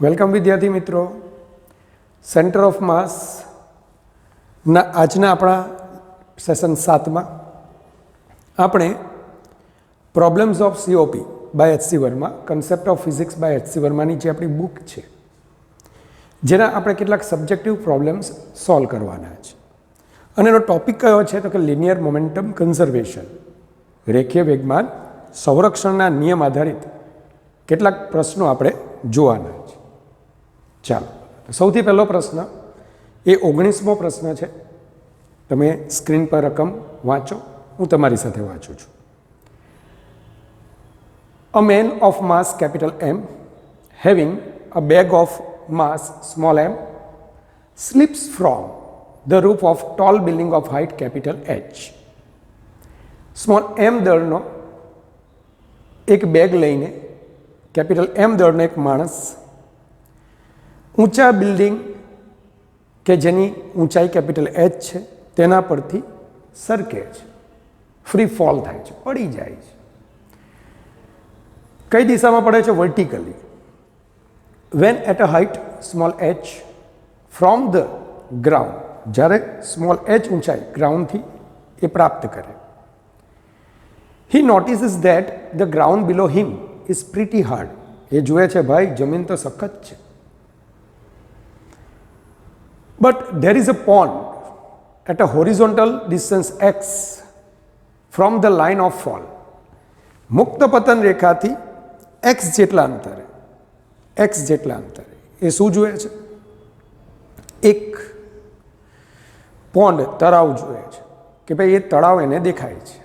Welcome વિદ્યાર્થી મિત્રો. Centre of માસ ના આજના આપણા સેશન 7માં આપણે problems of COP by H C Verma, concept of physics by H C વર્માની જે આપણી બુક છે જેના આપણે કેટલાક સબ્જેક્ટિવ પ્રોબ્લેમ્સ સોલ્વ કરવાના છે. અને એનો ટોપિક કયો છે તો કે લિનિયર મોમેન્ટમ કન્ઝર્વેશન, રેખીય વેગમાન સંરક્ષણના નિયમ આધારિત કેટલાક પ્રશ્નો આપણે જોવાના છે. ચાલો, સૌથી પહેલો પ્રશ્ન એ 19મો પ્રશ્ન છે. તમે સ્ક્રીન પર રકમ વાંચો, હું તમારી સાથે વાંચું છું. A man of mass capital M having a bag of mass small m slips from the roof of tall building of height capital H. Small m દળનો એક બેગ લઈને કેપિટલ m દળનો એક માણસ ઊંચા બિલ્ડિંગ કે જેની ઊંચાઈ કેપિટલ H છે તેના પરથી સરકે છે, ફ્રી ફોલ થાય છે, પડી જાય છે. કઈ દિશામાં પડે છે? Vertically. When at a height small h from the ground, જ્યારે સ્મોલ h ઊંચાઈ ગ્રાઉન્ડથી એ પ્રાપ્ત કરે. He notices that the ground below him is pretty hard. એ જુએ છે ભાઈ જમીન તો સખત છે. But there is a pond at a horizontal distance x from the line of fall. મુક્ત પતન રેખાથી x જેટલા અંતરે એ શું જુએ છે? એક પોન્ડ, તળાવ જુએ છે કે ભાઈ એ તળાવ એને દેખાય છે.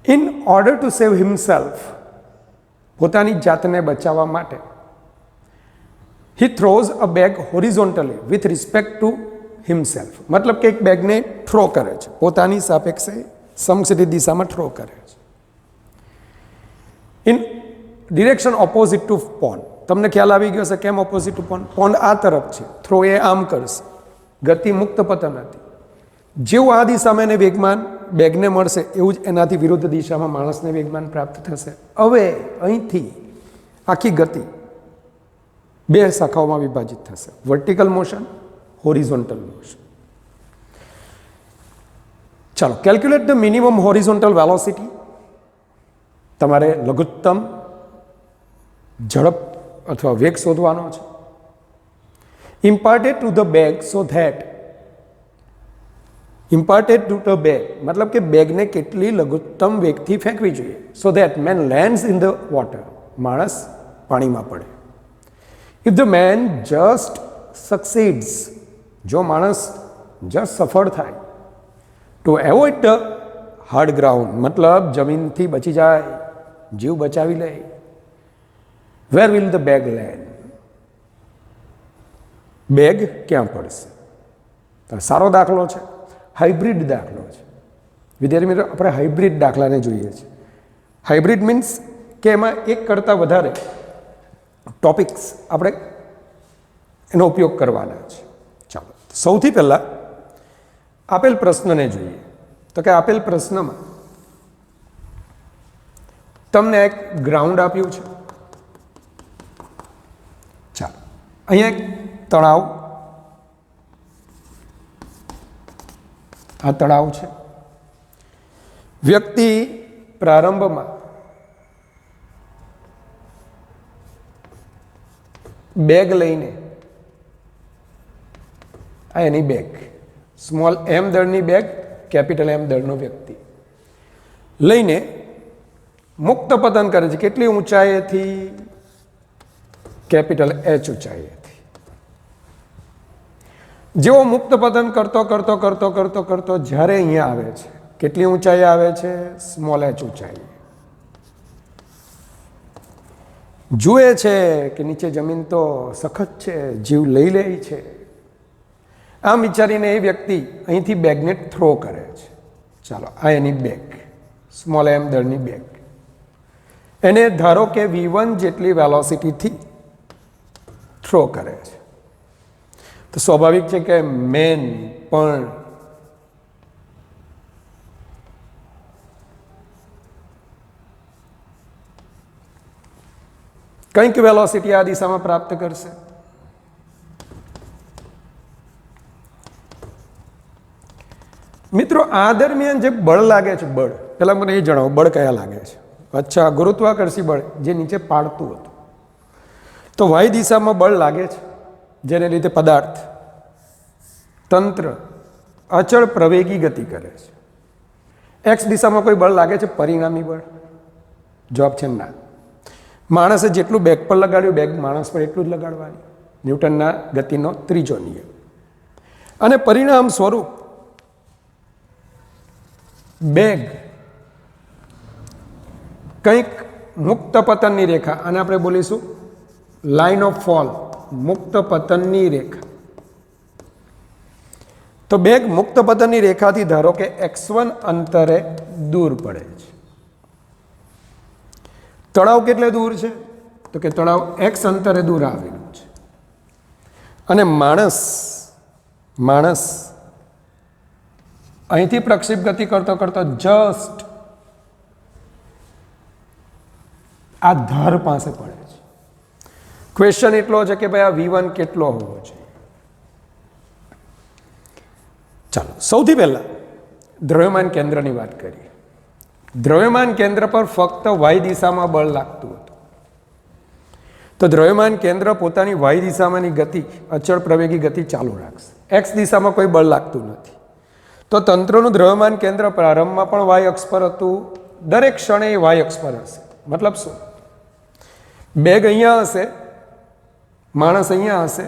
In order to save himself, પોતાની જાતને બચાવવા માટે, he throws a bag horizontally with respect to himself. મતલબ કે એક બેગને થ્રો કરે છે, પોતાની સાપેક્ષે સમક્ષિતિ દિશામાં થ્રો કરે છે. In direction opposite to pond. તમને ખ્યાલ આવી ગયો છે કેમ ઓપોઝિટ ટુ પોન્ડ? પોન્ડ આ તરફ છે, થ્રો એ આમ કરશે, ગતિ મુક્ત પતન હતી. જેવું આ દિશામાં એને વેગમાન બેગને મળશે એવું જ એનાથી વિરુદ્ધ દિશામાં માણસને વેગમાન પ્રાપ્ત થશે. હવે અહીંથી આખી ગતિ બે શાખાઓમાં વિભાજિત થશે, વર્ટિકલ મોશન, હોરિઝોન્ટલ મોશન. ચાલો, calculate the minimum horizontal velocity. તમારે લઘુત્તમ ઝડપ અથવા વેગ શોધવાનો છે. Imparted to the bag so that, imparted to the bag મતલબ કે બેગને કેટલી લઘુત્તમ વેગથી ફેંકવી જોઈએ. So that man lands in the water, માણસ પાણીમાં પડે. If the man just succeeds, જો માણસ જસ્ટ સફળ થાય, to avoid the hard ground મતલબ જમીનથી બચી જાય, જીવ બચાવી લે. Where will the bag land? Bag ક્યાં પડશે? સારો દાખલો છે, હાઇબ્રિડ દાખલો છે. વિદ્યાર્થી મિત્રો, આપણે હાઇબ્રિડ દાખલાને જોઈએ છીએ. હાઇબ્રિડ મીન્સ કે એમાં એક કરતાં વધારે ટોપિક્સ આપણે એનો ઉપયોગ કરવાના છે. ચાલો, સૌથી પહેલાં આપેલ પ્રશ્નને જોઈએ. તો કે આપેલ પ્રશ્નમાં તમને એક ગ્રાઉન્ડ આપ્યું છે. ચાલો, અહીંયા એક તળાવ, આ તળાવ છે. વ્યક્તિ પ્રારંભમાં બેગ લઈને, આ એની બેગ, સ્મોલ m દળની બેગ, કેપિટલ M દળનો વ્યક્તિ લઈને મુક્ત પતન કરે છે. કેટલી ઊંચાઈથી? Capital H ઊંચાઈથી. જેવો મુક્ત પતન કરતો કરતો કરતો કરતો કરતો જ્યારે અહીંયા આવે છે, કેટલી ઊંચાઈ આવે છે? સ્મોલ h ઊંચાઈ. જુએ છે કે નીચે જમીન તો સખત છે, જીવ લઈ લે છે. આમ વિચારીને એ વ્યક્તિ અહીંથી બેગને થ્રો કરે છે. ચાલો, આ એની બેગ, સ્મોલ m દળની બેગ. એને ધારો કે v1 જેટલી વેલોસિટીથી થ્રો કરે છે. તો સ્વાભાવિક છે કે મેન પણ કંઈક વેલોસિટી આ દિશામાં પ્રાપ્ત કરશે. મિત્રો આ દરમિયાન જે બળ લાગે છે, બળ પહેલાં મને એ જણાવો, બળ કયા લાગે છે? અચ્છા, ગુરુત્વાકર્ષી બળ જે નીચે પાડતું હતું. તો વાય દિશામાં બળ લાગે છે, જેને લીધે પદાર્થ તંત્ર અચળ પ્રવેગી ગતિ કરે છે. એક્સ દિશામાં કોઈ બળ લાગે છે, પરિણામી બળ? જવાબ છે ના. માણસે જેટલું બેગ પર લગાડ્યું, બેગ માણસ પર એટલું જ લગાડવાની. ન્યૂટનના ગતિનો ત્રીજો નિયમ. અને પરિણામ સ્વરૂપ બેગ કંઈક મુક્ત પતનની રેખા, અને આપણે બોલીશું લાઇન ઓફ ફોલ, મુક્ત પતનની રેખા. તો બેગ મુક્ત પતનની રેખાથી ધારો કે x1 અંતરે દૂર પડે છે. તળાવ કેટલે દૂર છે? તો કે તળાવ x અંતરે દૂર આવેલું છે. અને માણસ અહીંથી પ્રક્ષેપ ગતિ કરતો કરતો જસ્ટ આ ધાર પાસે પડે છે. ક્વેશ્ચન એટલો છે કે ભાઈ આ V1 કેટલો હોવો જોઈએ? ચાલો સૌથી પહેલા દ્રવ્યમાન કેન્દ્રની વાત કરીએ. દ્રવ્યમાન કેન્દ્ર પર ફક્ત વાય દિશામાં બળ લાગતું હતું. તો દ્રવ્યમાન કેન્દ્ર પોતાની વાય દિશામાંની ગતિ, અચળ પ્રવેગી ગતિ ચાલુ રાખશે. એક્સ દિશામાં કોઈ બળ લાગતું નથી. તો તંત્રનું દ્રવ્યમાન કેન્દ્ર પ્રારંભમાં પણ વાય અક્ષ પર હતું, દરેક ક્ષણે એ વાય અક્ષ પર હશે. મતલબ શું? બેગ અહીંયા હશે, માણસ અહીંયા હશે,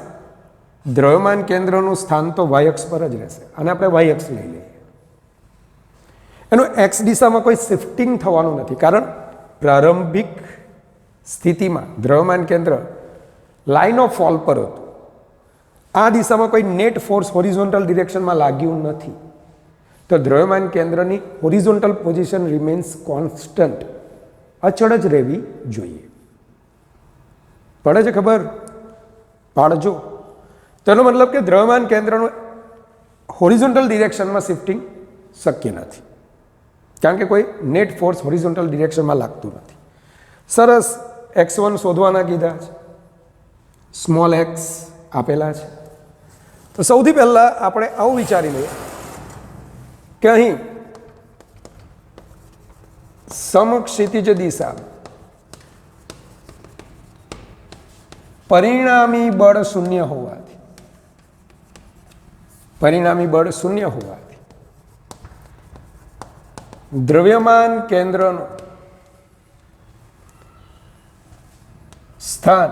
દ્રવ્યમાન કેન્દ્રનું સ્થાન તો વાય અક્ષ પર જ રહેશે. અને આપણે વાય અક્ષ લઈ લઈએ. એનું એક્સ દિશામાં કોઈ શિફ્ટિંગ થવાનું નથી, કારણ પ્રારંભિક સ્થિતિમાં દ્રવ્યમાન કેન્દ્ર લાઇન ઓફ ફોલ પર હતું. આ દિશામાં કોઈ નેટ ફોર્સ હોરિઝોન્ટલ ડિરેક્શનમાં લાગ્યું નથી. તો દ્રવ્યમાન કેન્દ્રની હોરિઝોન્ટલ પોઝિશન રિમેન્સ કોન્સ્ટન્ટ, અચળ જ રહેવી જોઈએ. પડે છે ખબર? પાડજો. તેનો મતલબ કે દ્રવ્યમાન કેન્દ્રનું હોરિઝોન્ટલ ડિરેક્શનમાં શિફ્ટિંગ શક્ય નથી, કારણ કે કોઈ નેટ ફોર્સ હોરિઝોન્ટલ ડિરેક્શનમાં લાગતું નથી. સરસ. x1 શોધવાના કીધા છે, સ્મોલ એક્સ આપેલા છે. તો સૌથી પહેલાં આપણે આવું વિચારી લઈએ કે અહીં સમક્ષિતિજ દિશા પરિણામી બળ શૂન્ય હોવાથી દ્રવ્યમાન કેન્દ્રનું સ્થાન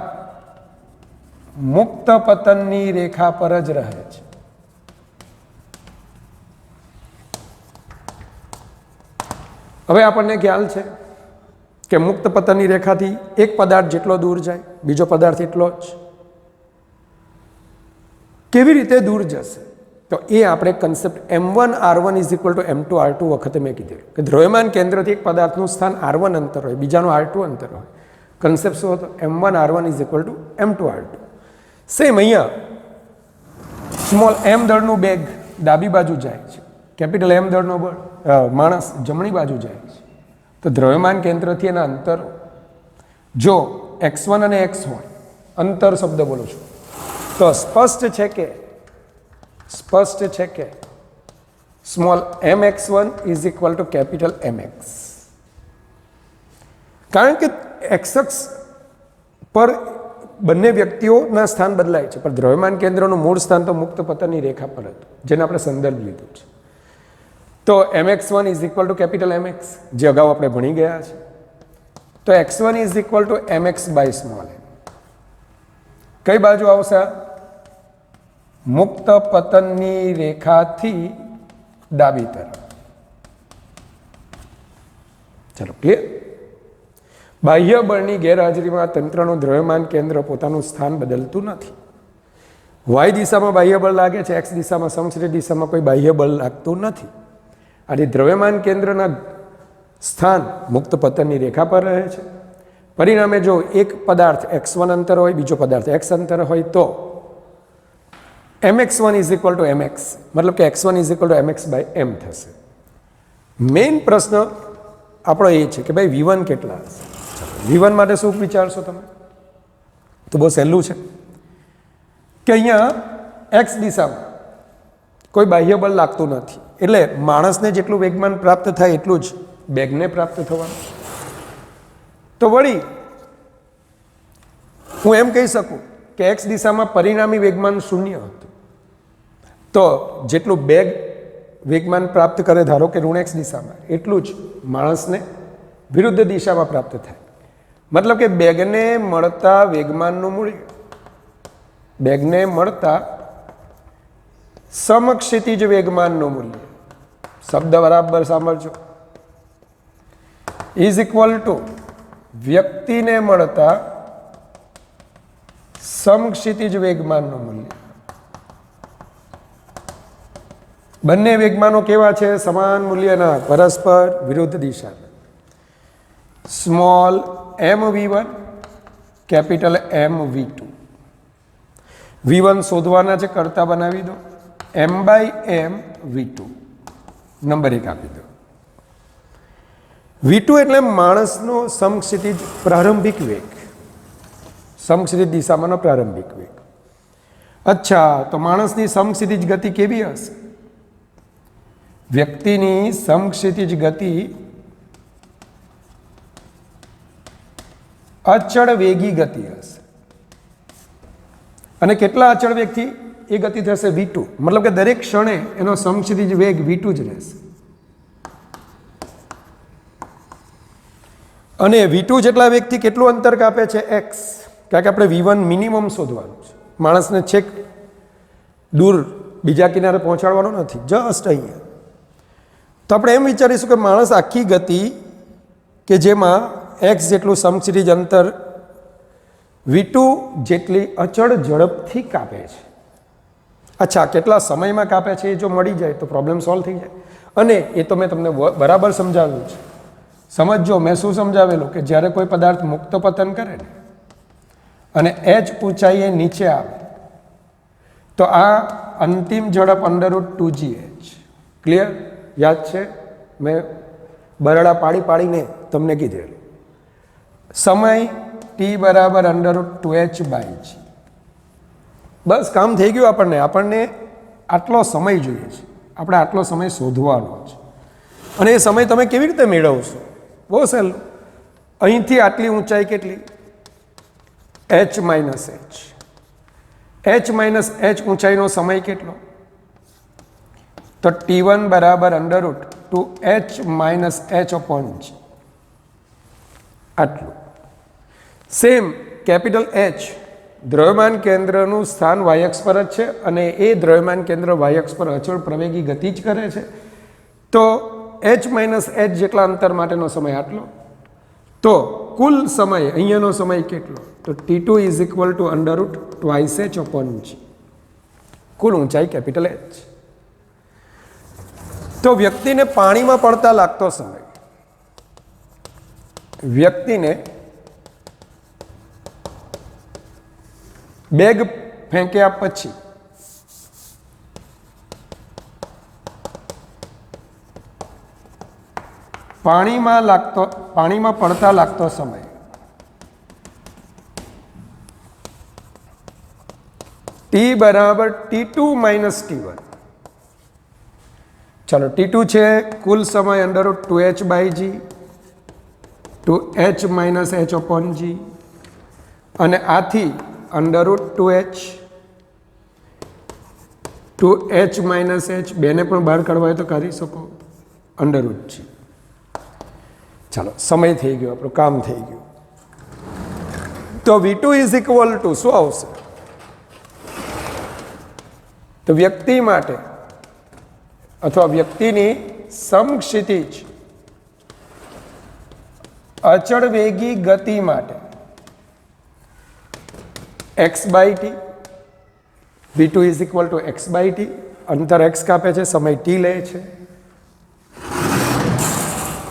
મુક્ત પતનની રેખા પર જ રહે છે. હવે આપણને ખ્યાલ છે કે મુક્ત પતનની રેખાથી એક પદાર્થ જેટલો દૂર જાય, બીજો પદાર્થ એટલો જ. કેવી રીતે દૂર જશે? તો એ આપણે concept m1 r1 = m2 r2 વખતે મેં કીધું કે દ્રવ્યમાન કેન્દ્રથી એક પદાર્થનું સ્થાન r1 અંતર હોય, બીજાનું r2 અંતર હોય. કન્સેપ્ટ શું હતો? m1 r1 = m2 r2. Same અહીંયા સ્મોલ m દળનું બેગ ડાબી બાજુ જાય છે, કેપિટલ M દળનો માણસ જમણી બાજુ જાય છે. તો દ્રવ્યમાન કેન્દ્રથી એના અંતર, જો x1 અને x હોય, અંતર શબ્દ બોલું છું, તો સ્પષ્ટ છે કે સ્મોલ mx1 = કેપિટલ mx. કારણ કે x અક્ષ પર બંને વ્યક્તિઓના સ્થાન બદલાય છે, પણ દ્રવ્યમાન કેન્દ્રનું મૂળ સ્થાન તો મુક્ત પતનની રેખા પર હતું, જેને આપણે સંદર્ભ લીધું છે. તો mx1 = કેપિટલ mx, જે અગાઉ આપણે ભણી ગયા છે. તો x1 = mx by small m. કઈ બાજુ આવશે? મુક્ત પતનની રેખાથી ડાબી તરફ. ચલો, ક્લિયર? બાહ્ય બળની ગેરહાજરીમાં તંત્રનું દ્રવ્યમાન કેન્દ્ર પોતાનું સ્થાન બદલતું નથી. વાય દિશામાં બાહ્ય બળ લાગે છે, એક્સ દિશામાં, સમક્ષિતિજ દિશામાં કોઈ બાહ્ય બળ લાગતું નથી. અને દ્રવ્યમાન કેન્દ્રના સ્થાન મુક્ત પતનની રેખા પર રહે છે. પરિણામે જો એક પદાર્થ x1 અંતર હોય, બીજો પદાર્થ x અંતર હોય, તો mx1 = mx, મતલબ કે x1 = mx by m થશે. મેઇન પ્રશ્ન આપણો એ છે કે ભાઈ V1 કેટલા હશે? V1 માટે શું વિચારશો તમે? તો બહુ સહેલું છે કે અહીંયા એક્સ દિશામાં કોઈ બાહ્ય બળ લાગતું નથી, એટલે માણસને જેટલું વેગમાન પ્રાપ્ત થાય એટલું જ બેગને પ્રાપ્ત થવાનું. તો વળી હું એમ કહી શકું કે એક્સ દિશામાં પરિણામી વેગમાન શૂન્ય હતું, તો જેટલું બેગ વેગમાન પ્રાપ્ત કરે ધારો કે ઋણ એક્સ દિશામાં, એટલું જ માણસને વિરુદ્ધ દિશામાં પ્રાપ્ત થાય. મતલબ કે બેગને મળતા વેગમાનનું મૂલ્ય, બેગને મળતા સમક્ષિતિજ વેગમાનનું મૂલ્ય, શબ્દ બરાબર સાંભળજો, ઇઝ ઇક્વલ ટુ વ્યક્તિને મળતા સમક્ષિતિજ વેગમાનનું મૂલ્ય. બંને વેગમાનો કેવા છે? સમાન મૂલ્યના, પરસ્પર વિરુદ્ધ દિશાના. સ્મોલ એમ v1, કેપિટલ એમ v2. v1 શોધવાના છે, કરતા બનાવી દો, m by m v2 number 1 આપી દો. v2 એટલે માણસનો સમક્ષિતિજ પ્રારંભિક વેગ, સમક્ષિતિજ દિશામાંનો પ્રારંભિક વેગ. અચ્છા, તો માણસની સમક્ષિતિજ ગતિ કેવી હશે? વ્યક્તિની સમક્ષિતિજ ગતિ અચળ વેગી ગતિ હશે. અને કેટલા અચળ વેગથી એ ગતિ થશે? v2. મતલબ કે દરેક ક્ષણે એનો સમક્ષિતિજ વેગ v2 જ રહેશે. અને v2 જેટલા વેગથી કેટલું અંતર કાપે છે? x. કારણ કે આપણે v1 મિનિમમ શોધવાનું છે, માણસને છેક દૂર બીજા કિનારે પહોંચાડવાનો નથી, જસ્ટ અહીંયા. તો આપણે એમ વિચારીશું કે માણસ આખી ગતિ કે જેમાં x જેટલું સમક્ષિતિજ અંતર v2 જેટલી અચળ ઝડપથી કાપે છે. અચ્છા, કેટલા સમયમાં કાપે છે એ જો મળી જાય તો પ્રોબ્લેમ સોલ્વ થઈ જાય. અને એ તો મેં તમને બરાબર સમજાવ્યું છે. સમજો મેં શું સમજાવેલું કે જ્યારે કોઈ પદાર્થ મુક્ત પતન કરે ને અને h ઊંચાઈએ નીચે આવે તો આ અંતિમ ઝડપ √2gh. ક્લિયર? યાદ છે? મેં બરડા પાડી પાડીને તમને કીધેલું. સમય t બરાબર √2h/g. બસ કામ થઈ ગયું. આપણને આટલો સમય જોઈએ છે, આપણે આટલો સમય શોધવાનો છે. અને એ સમય તમે કેવી રીતે મેળવશો? બહુ સહેલું. અહીંથી આટલી ઊંચાઈ કેટલી? h minus h. h minus h ઊંચાઈનો સમય કેટલો? તો t1 બરાબર √2h માઇનસ h/g. આટલું. સેમ કેપિટલ H દ્રવ્યમાન કેન્દ્રનું સ્થાન y-અક્ષ પર જ છે અને એ દ્રવ્યમાન કેન્દ્ર y-અક્ષ પર અચળ પ્રવેગી ગતિ જ કરે છે. તો h માઇનસ h જેટલા અંતર માટેનો સમય આટલો. તો કુલ સમય અહીંયાનો સમય કેટલો? તો t2 is equal two √2h/g. કુલ ઊંચાઈ કેપિટલ H. તો વ્યક્તિને પાણીમાં પડતા લાગતો સમય, વ્યક્તિને બેગ ફેંક્યા પછી પાણીમાં પડતા લાગતો સમય t બરાબર t2 માઇનસ t1. ચાલો, t2 છે કુલ સમય √2h/g to h minus h/g અને આથી √2h to h minus h બેને પણ બહાર કાઢવા હોય તો કાઢી શકો, √g. ચાલો, સમય થઈ ગયો, આપણું કામ થઈ ગયું. તો v2 ઇઝ ઇક્વલ ટુ શું આવશે? તો વ્યક્તિ માટે અથવા વ્યક્તિની સમક્ષિતિજ અચળ વેગી ગતિ માટે x/t, v2 is equal two x/t. અંતર x કાપે છે, સમય t લે છે.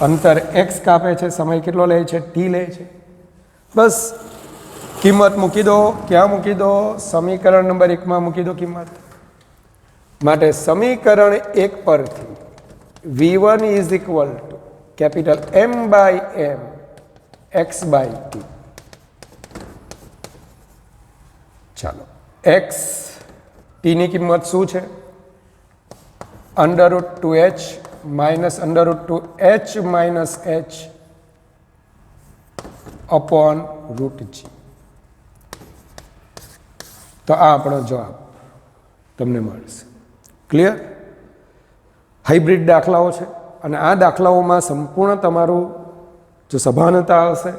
અંતર x કાપે છે, સમય કેટલો લે છે? t લે છે. બસ કિંમત મૂકી દો. ક્યાં મૂકી દો? સમીકરણ નંબર 1માં મૂકી દો કિંમત. માટે સમીકરણ 1 પરથી v1 is equal two capital m/m x/t. ચાલો એક્સ ટીની કિંમત શું છે? √2h minus √2h minus h upon √g. તો આ આપણો જવાબ તમને મળશે. ક્લિયર? હાઇબ્રિડ દાખલાઓ છે અને આ દાખલાઓમાં સંપૂર્ણ તમારું જો સભાનતા હશે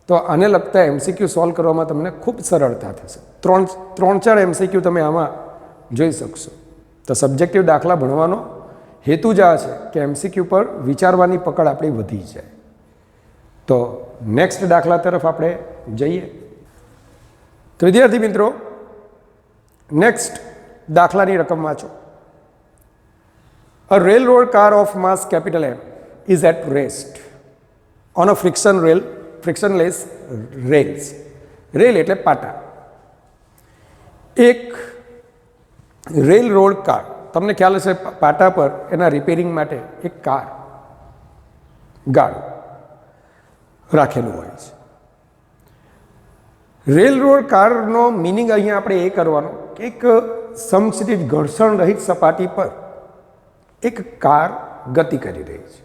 તો આને લગતા એમસીક્યુ સોલ્વ કરવામાં તમને ખૂબ સરળતા થશે. ત્રણ ચાર એમસીક્યુ તમે આમાં જોઈ શકશો. તો સબ્જેક્ટિવ દાખલા ભણવાનો હેતુ જ આ છે કે એમસીક્યુ પર વિચારવાની પકડ આપણી વધી જાય. તો નેક્સ્ટ દાખલા તરફ આપણે જઈએ. તો વિદ્યાર્થી મિત્રો, નેક્સ્ટ દાખલાની રકમ વાંચો. A railroad car of mass capital M is at rest on a frictionless rails. Rail એટલે પાટા. એક રેલ રોડ કાર, તમને ખ્યાલ હશે પાટા પર એના રિપેરિંગ માટે એક ગાડું રાખેલું હોય છે. રેલ રોડ કારનો મિનિંગ અહીંયા આપણે એ કરવાનો કે એક સમક્ષિતિજ ઘર્ષણ રહિત સપાટી પર એક કાર ગતિ કરી રહી છે.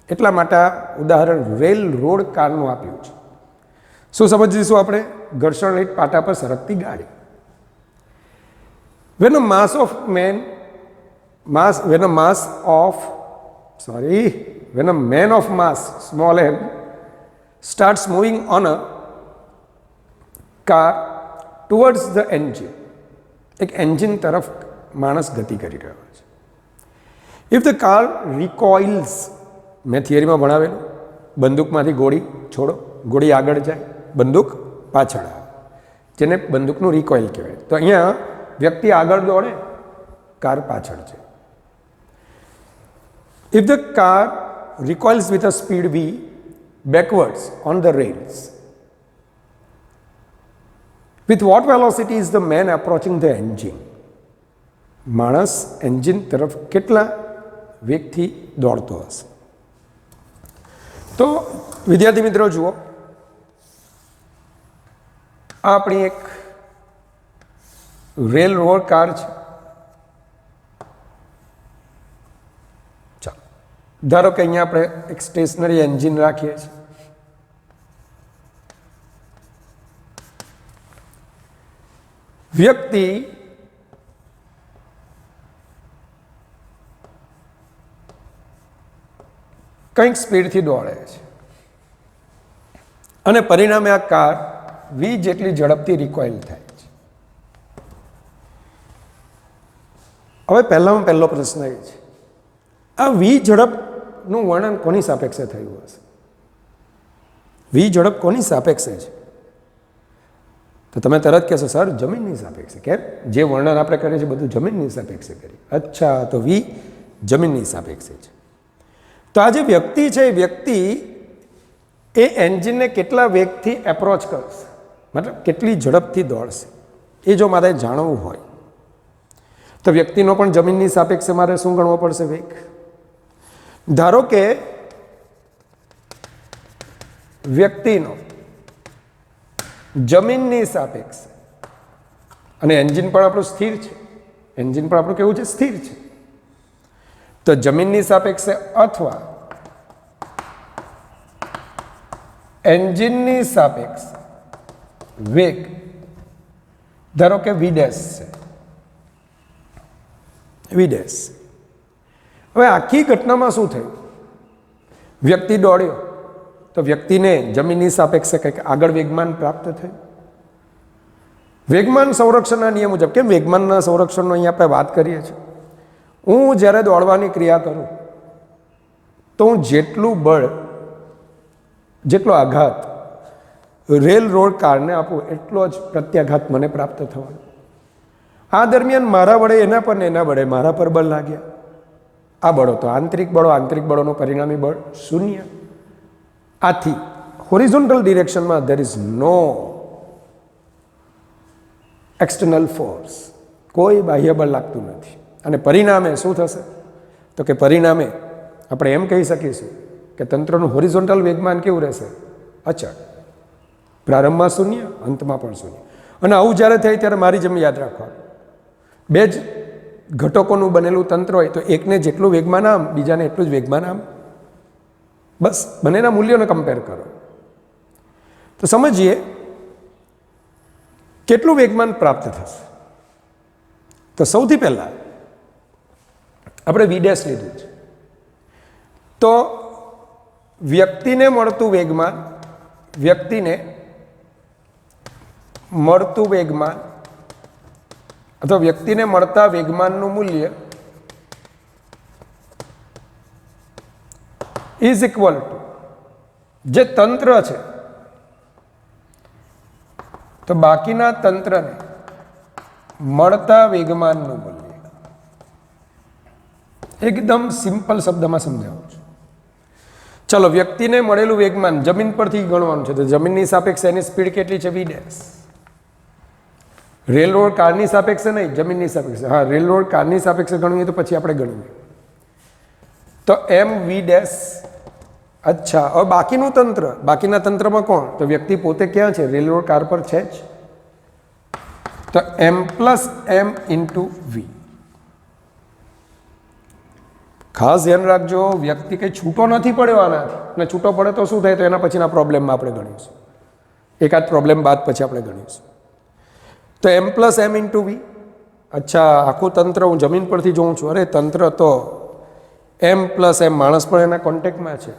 એટલા માટે આ ઉદાહરણ રેલ રોડ કારનું આપ્યું છે. શું સમજીશું આપણે? ઘર્ષણ રહિત પાટા પર સરકતી ગાડી. when a man of mass small m starts moving on a car towards the engine, એક એન્જિન તરફ માણસ ગતિ કરી રહ્યો છે. ઇફ ધ કાર રિકોઇલ્સ, મેં થિયરીમાં ભણાવેલું, બંદૂકમાંથી ગોળી છોડો, ગોળી આગળ જાય, બંદૂક પાછળ આવે, જેને બંદૂકનું રિકોઇલ કહેવાય. તો અહીંયા વ્યક્તિ આગળ દોડે, કાર પાછળ છે. If the car recoils with a speed v backwards on the rails, with what velocity is the man approaching the engine? માણસ એન્જિન તરફ કેટલા વેગથી દોડતો હશે? તો વિદ્યાર્થી મિત્રો જુઓ, આ આપણી એક રેલ રોડ કાર છે. ચાલો ધારો કે અહીંયા આપણે એક સ્ટેશનરી એન્જિન રાખીએ છીએ. વ્યક્તિ કંઈક સ્પીડથી દોડે છે અને પરિણામે આ કાર વી જેટલી ઝડપથી રિકોઇલ થાય છે. હવે પહેલો પ્રશ્ન એ છે, આ વી ઝડપનું વર્ણન કોની સાપેક્ષે થયું હશે? વી ઝડપ કોની સાપેક્ષે છે? તો તમે તરત કહેશો સર જમીનની સાપેક્ષે. કેમ? જે વર્ણન આપણે કરીએ છીએ બધું જમીનની સાપેક્ષે કરીએ. અચ્છા, તો વી જમીનની સાપેક્ષે છે. તો આ જે વ્યક્તિ છે એ વ્યક્તિ એ એન્જિનને કેટલા વેગથી એપ્રોચ કરશે, મતલબ કેટલી ઝડપથી દોડશે, એ જો મારે જાણવું હોય તો વ્યક્તિનો પણ જમીનની સાપેક્ષે મારે શું ગણવો પડશે? વેગ. ધારો કે વ્યક્તિનો જમીનની સાપેક્ષે, અને એન્જિન પણ આપણું સ્થિર છે, એન્જિન પણ આપણું કેવું છે? સ્થિર છે. તો જમીનની સાપેક્ષે અથવા એન્જિનની સાપેક્ષે વેગ ધારો કે v' છે, v'. હવે આખી ઘટનામાં શું થયું? વ્યક્તિ દોડ્યો તો વ્યક્તિને જમીનની સાપેક્ષે કંઈક આગળ વેગમાન પ્રાપ્ત થયું. વેગમાન સંરક્ષણના નિયમ મુજબ, કેમ વેગમાનના સંરક્ષણનો અહીંયા આપણે વાત કરીએ છીએ, હું જ્યારે દોડવાની ક્રિયા કરું તો હું જેટલું બળ, જેટલો આઘાત રેલ રોડ કારને આપું એટલો જ પ્રત્યાઘાત મને પ્રાપ્ત થવાનો. આ દરમિયાન મારા વડે એના પર ને એના વડે મારા પર બળ લાગ્યા. આ બળો તો આંતરિક બળોનું પરિણામી બળ 0. આથી હોરિઝોન્ટલ ડિરેક્શનમાં there is no external force, કોઈ બાહ્ય બળ લાગતું નથી. અને પરિણામે શું થશે? તો કે પરિણામે આપણે એમ કહી શકીશું કે તંત્રનું હોરિઝોન્ટલ વેગમાન કેવું રહેશે? અચળ. પ્રારંભમાં 0, અંતમાં પણ 0. અને આવું જ્યારે થાય ત્યારે મારી જેમ યાદ રાખવાનું, બે જ ઘટકોનું બનેલું તંત્ર હોય તો એકને જેટલું વેગમાન આમ, બીજાને એટલું જ વેગમાન આમ. બસ બંનેના મૂલ્યોને કમ્પેર કરો. તો સમજીએ કેટલું વેગમાન પ્રાપ્ત થશે. તો સૌથી પહેલાં આપણે v' લીધું છે. તો વ્યક્તિને મળતું વેગમાન અથવા વ્યક્તિને મળતા વેગમાનનું મૂલ્ય ઇઝ ઇક્વલ ટુ જે તંત્ર છે તો બાકીના તંત્રને મળતા વેગમાનનું મૂલ્ય. એકદમ સિમ્પલ શબ્દમાં સમજાવું છું. ચલો, વ્યક્તિને મળેલું વેગમાન જમીન પરથી ગણવાનું છે. તો જમીનની સાપેક્ષે એની સ્પીડ કેટલી છે? v'. રેલ રોડ કારની સાપેક્ષે નહીં, જમીનની સાપેક્ષે. હા, રેલ રોડ કારની સાપેક્ષે ગણવી તો પછી આપણે ગણવું. તો mv'. અચ્છા, હવે બાકીના તંત્રમાં કોણ? તો વ્યક્તિ પોતે ક્યાં છે? રેલ રોડ કાર પર છે જ. તો m + m × v. ખાસ ધ્યાન રાખજો, વ્યક્તિ કંઈ છૂટો નથી પડ્યો આનાથી, અને છૂટો પડે તો શું થાય? તો એના પછીના પ્રોબ્લેમમાં આપણે ગણીશું. એકાદ પ્રોબ્લેમ બાદ પછી આપણે ગણીશું. તો m + m × v. અચ્છા, આખું તંત્ર હું જમીન પરથી જોઉં છું. અરે, તંત્ર તો m + m, માણસ પણ એના કોન્ટેક્ટમાં છે.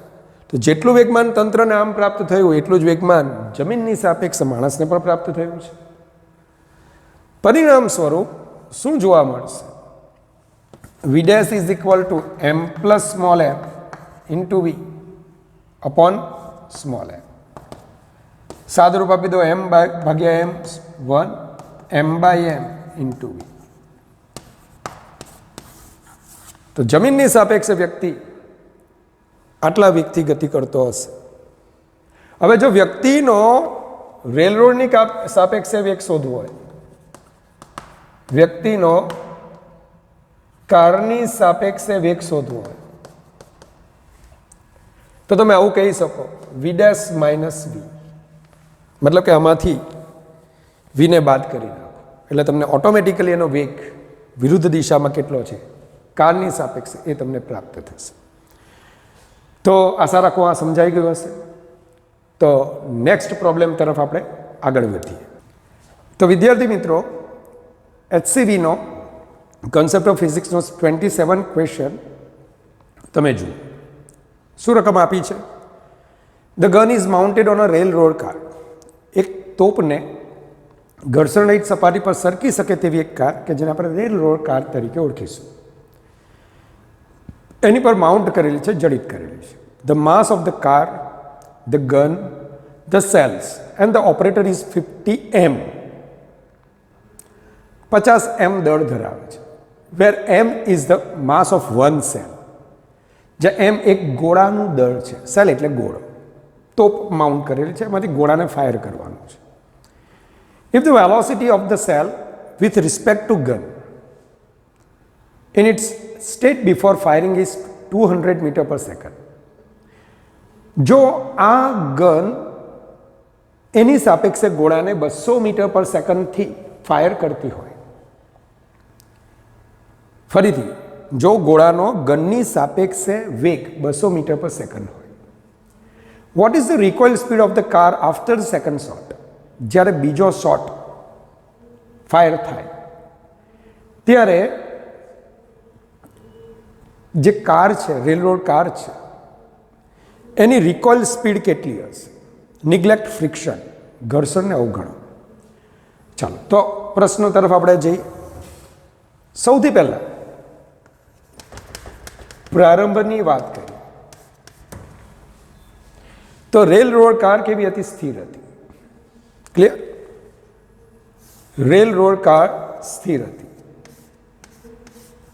તો જેટલું વેગમાન તંત્રને આમ પ્રાપ્ત થયું એટલું જ વેગમાન જમીનની સાપેક્ષે માણસને પણ પ્રાપ્ત થયું છે. પરિણામ સ્વરૂપ શું જોવા મળશે? v' is equal two m + small m × v upon small m. સાદુરૂપ આપી દો, m ભાગ્યા m 1, m/m × v. તો જમીનની સાપેક્ષે વ્યક્તિ આટલા વેગથી ગતિ કરતો હશે. હવે જો વ્યક્તિનો રેલ રોડની સાપેક્ષે વેગ શોધવો હોય, વ્યક્તિનો કારની સાપેક્ષે વેગ શોધવો હોય, તો તમે આવું કહી શકો, v' - v. મતલબ કે આમાંથી v ને બાદ કરી નાખો એટલે તમને ઓટોમેટિકલી એનો વેગ વિરુદ્ધ દિશામાં કેટલો છે કારની સાપેક્ષે એ તમને પ્રાપ્ત થશે. તો આશા રાખો આ સમજાઈ ગયું હશે. તો નેક્સ્ટ પ્રોબ્લેમ તરફ આપણે આગળ વધીએ. તો વિદ્યાર્થી મિત્રો, HCVનો કન્સેપ્ટ ઓફ ફિઝિક્સનો 27 ક્વેશ્ચન તમે જુઓ. શું રકમ આપી છે? The gun is mounted on a rail road car. એક તોપને ઘર્ષણરહિત સપાટી પર સરકી શકે તેવી એક કાર કે જેને આપણે રેલ રોડ કાર તરીકે ઓળખીશું, એની પર માઉન્ટ કરેલી છે, જડિત કરેલી છે. The mass of the car, the gun, the cells and the operator is 50 m. 50 m દળ ધરાવે છે. વેર m is the mass of one cell. જ્યાં m એક ગોળાનું દળ છે. સેલ એટલે ગોળો. તોપ માઉન્ટ કરેલી છે, એમાંથી ગોળાને ફાયર કરવાનું છે. If the velocity of the cell with respect two gun in its state before firing is 200 meter per second. જો આ ગન એની સાપેક્ષે ગોળાને 200 મીટર પર સેકન્ડથી ફાયર કરતી હોય, ફરીથી જો ગોળાનો ગનની સાપેક્ષે વેગ 200 મીટર પર સેકન્ડ હોય, what is the recoil speed of the car after the second shot? જ્યારે બીજો શોટ ફાયર થાય ત્યારે જે કાર છે, રેલ રોડ કાર છે, એની રિકોઇલ સ્પીડ કેટલી હશે? નિગ્લેક્ટ ફ્રિક્શન, ઘર્ષણને અવગણો. ચાલો, તો પ્રશ્નો તરફ આપણે જઈએ. સૌથી પહેલા પ્રારંભની વાત કરીએ તો રેલ રોડ કાર કેવી હતી? સ્થિર હતી. ક્લિયર? રેલ રોડ કાર સ્થિર હતી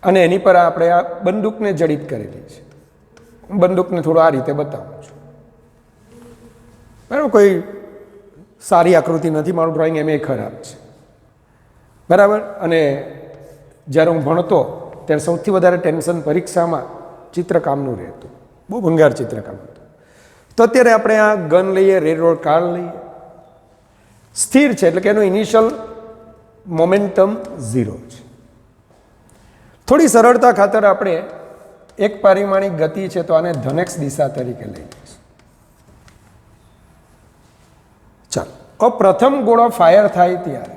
અને એની પર આપણે આ બંદૂકને જડિત કરેલી છે. હું બંદૂકને થોડું આ રીતે બતાવું છું. બરાબર, કોઈ સારી આકૃતિ નથી, મારું ડ્રોઈંગ એમ ખરાબ છે. બરાબર. અને જ્યારે હું ભણતો ત્યારે સૌથી વધારે ટેન્શન પરીક્ષામાં ચિત્રકામનું રહેતું, બહુ ભંગાર ચિત્રકામ હતું. તો અત્યારે આપણે આ ગન લઈએ, રેલ રોડ કાર લઈએ, સ્થિર છે એટલે કે એનું ઇનિશિયલ મોમેન્ટમ 0 છે. થોડી સરળતા ખાતર આપણે એક પારિમાણિક ગતિ છે તો આને ધન x દિશા તરીકે લઈ લઈશું. ચાલો, હવે પ્રથમ ગોળો ફાયર થાય ત્યારે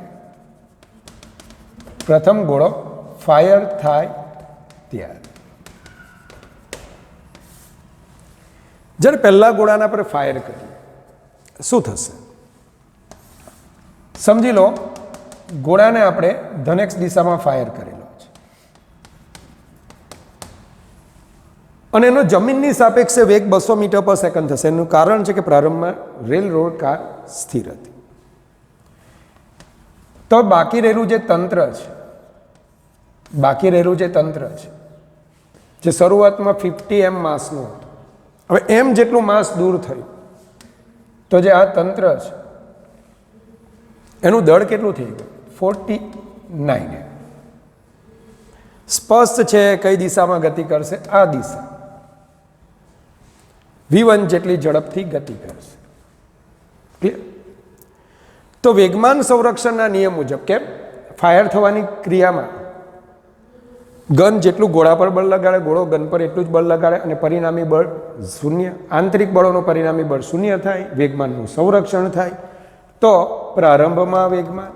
જ્યારે પહેલા ગોળાના પર ફાયર કરીએ શું થશે? સમજી લો ગોળાને આપણે ધન x દિશામાં ફાયર કરેલો છે અને એનો જમીનની સાપેક્ષે વેગ 200 મીટર પર સેકન્ડ થશે. એનું કારણ છે કે પ્રારંભમાં રેલ રોડ કાર સ્થિર હતી. તો બાકી રહેલું જે તંત્ર છે જે શરૂઆતમાં 50 m માસનું હતું, હવે એમ જેટલું માસ દૂર થયું તો જે આ તંત્ર છે એનું દળ કેટલું થઈ ગયું? 49 m. સ્પષ્ટ છે કઈ દિશામાં ગતિ કરશે? આ દિશા v1 જેટલી ઝડપથી ગતિ કરશે. ક્લિયર? તો વેગમાન સંરક્ષણના નિયમ મુજબ કેમ ફાયર થવાની ક્રિયામાં ગન જેટલું ગોળા પર બળ લગાડે, ગોળો ગન પર એટલું જ બળ લગાડે અને પરિણામી બળ શૂન્ય, આંતરિક બળોનું પરિણામી બળ શૂન્ય થાય, વેગમાનનું સંરક્ષણ થાય. તો પ્રારંભમાં વેગમાન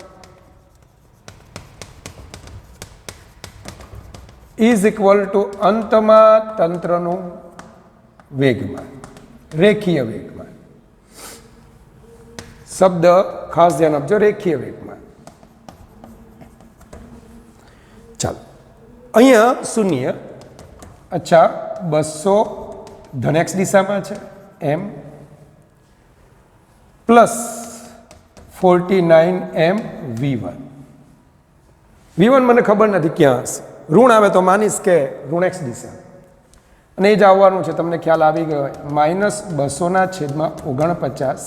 ઇઝ ઇક્વલ ટુ અંતમાં તંત્રનું વેગમાન, રેખીય વેગમાન. શબ્દ ખાસ ધ્યાન આપજો, રેખીય વેગમાન. ચાલો, અહીંયા શૂન્ય, અચ્છા 200 ધન x દિશામાં છે m પ્લસ 49 m v1. મને ખબર નથી ક્યાં હશે, ઋણ આવે તો માનીશ કે ઋણ x દિશા અને એ જ આવવાનું છે, તમને ખ્યાલ આવી ગયો -200/49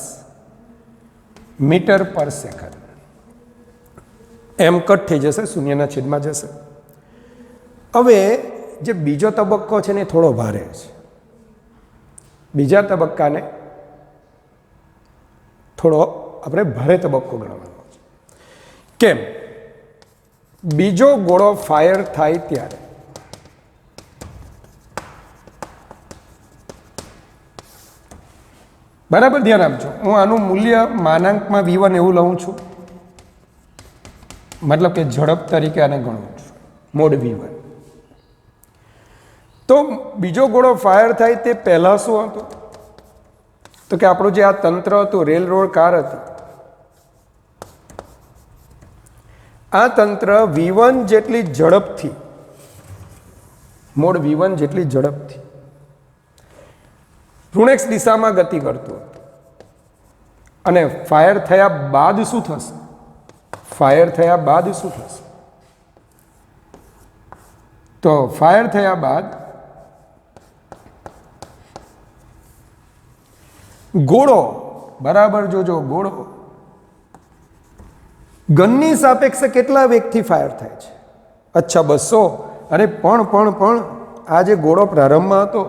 મીટર પર સેકન્ડ. એમ કટ થઈ જશે, શૂન્યના છેદમાં જશે. હવે જે બીજો તબક્કો છે ને થોડો ભારે છે. બીજા તબક્કાને થોડો આપણે ભારે તબક્કો ગણવાનો છે. કેમ? બીજો ગોળો ફાયર થાય ત્યારે બરાબર ધ્યાન આપજો. હું આનું મૂલ્ય માનાંકમાં v1 એવું લઉં છું, મતલબ કે ઝડપ તરીકે આને ગણું છું, મોડ v1. તો બીજો ગોળો ફાયર થાય તે પહેલાં શું હતું? તો કે આપણું જે આ તંત્ર હતું, રેલ રોડ કાર હતી, આ તંત્ર v1 જેટલી ઝડપથી, મોડ v1 જેટલી ઝડપથી ઋણ x દિશામાં ગતિ કરતું હતું. અને ફાયર થયા બાદ શું થશે? તો ફાયર થયા બાદ ગોળો, બરાબર જોજો, ગોળો ગનની સાપેક્ષે કેટલા વેગથી ફાયર થાય છે? અચ્છા 200. અરે પણ આ જે ગોળો પ્રારંભમાં હતો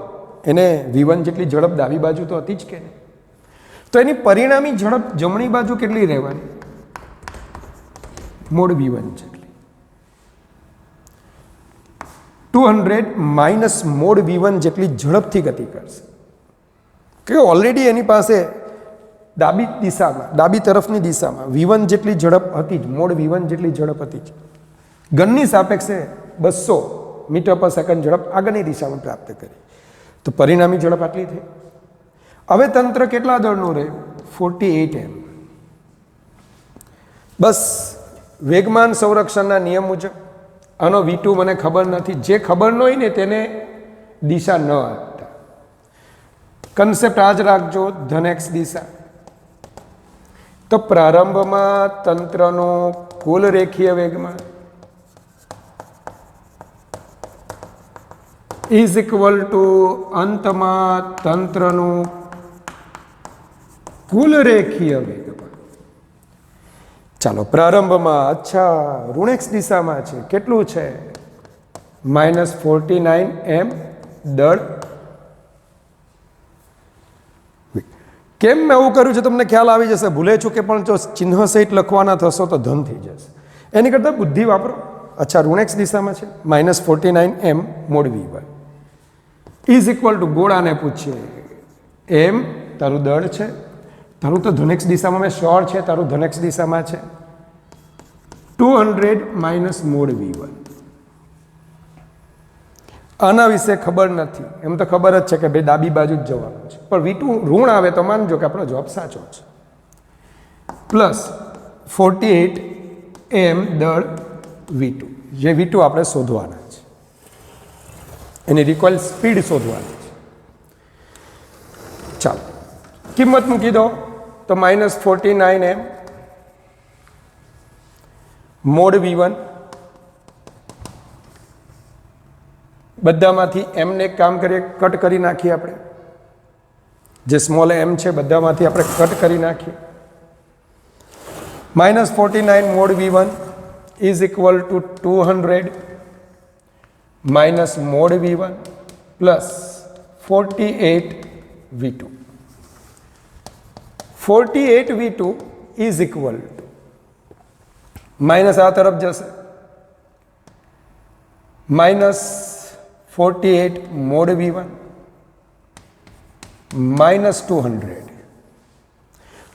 એને v1 જેટલી ઝડપ ડાબી બાજુ તો હતી જ કે નહીં? તો એની પરિણામી ઝડપ જમણી બાજુ કેટલી રહેવાની? મોડ v1 જેટલી. 200 માઇનસ મોડ v1 જેટલી ઝડપથી ગતિ કરશે. કે ઓલરેડી એની પાસે ડાબી તરફની દિશામાં v1 જેટલી ઝડપ હતી જ, મોડ v1 જેટલી ઝડપ હતી જ. ગનની સાપેક્ષે 200 મીટર પર સેકન્ડ ઝડપ આગળની દિશામાં પ્રાપ્ત કરી, તો પરિણામી ઝડપ આટલી થઈ. હવે તંત્ર કેટલા દળનું રહે? 48 m. બસ વેગમાન સંરક્ષણના નિયમ મુજબ આનો v2 મને ખબર નથી, જે ખબર ન હોય ને તેને દિશા ન આપતા. કન્સેપ્ટ આ જ રાખજો, ધન x દિશા. તો પ્રારંભમાં તંત્રનું કુલ રેખીય વેગમાન ઇઝ ઇક્વલ ટુ અંતમાં તંત્રનું કુલ રેખીય વેગમાન. ચાલો, પ્રારંભમાં અચ્છા ઋણ x દિશામાં છે, કેટલું છે? -49 m દળ. કેમ મેં એવું કર્યું છે તમને ખ્યાલ આવી જશે. ભૂલે ચૂકે પણ જો ચિહ્ન સહિત લખવાના થશો તો ધન થઈ જશે. એની કરતાં બુદ્ધિ વાપરો. અચ્છા, ઋણ x દિશામાં છે -49m mod v1 is equal to ગોળાને પૂછીએ એમ તારું દળ છે, તારું તો ધન x દિશામાં મેં શ્યોર છે તારું ધન x દિશામાં છે, 200 માઇનસ મોડ v1. આના વિશે ખબર નથી, એમ તો ખબર જ છે કે ભાઈ ડાબી બાજુ જ જવાનું છે, પણ v2 ઋણ આવે તો માનજો કે આપણો જવાબ સાચો છે. પ્લસ 48m દળ v2, જે v2 આપણે શોધવાના છે, એની રિકોઇલ સ્પીડ શોધવાની છે. ચાલો કિંમત મૂકી દો તો -49m મોડ v1, બધામાંથી m ને એક કામ કરીએ, કટ કરી નાખીએ આપણે, જે સ્મોલ m છે બધામાંથી આપણે કટ કરી નાખીએ. -49 mode v1 is equal to 200 minus mode v1 plus 48 v2. 48 v2 is equal two minus આ તરફ જશે -48 મોડ v1 -200,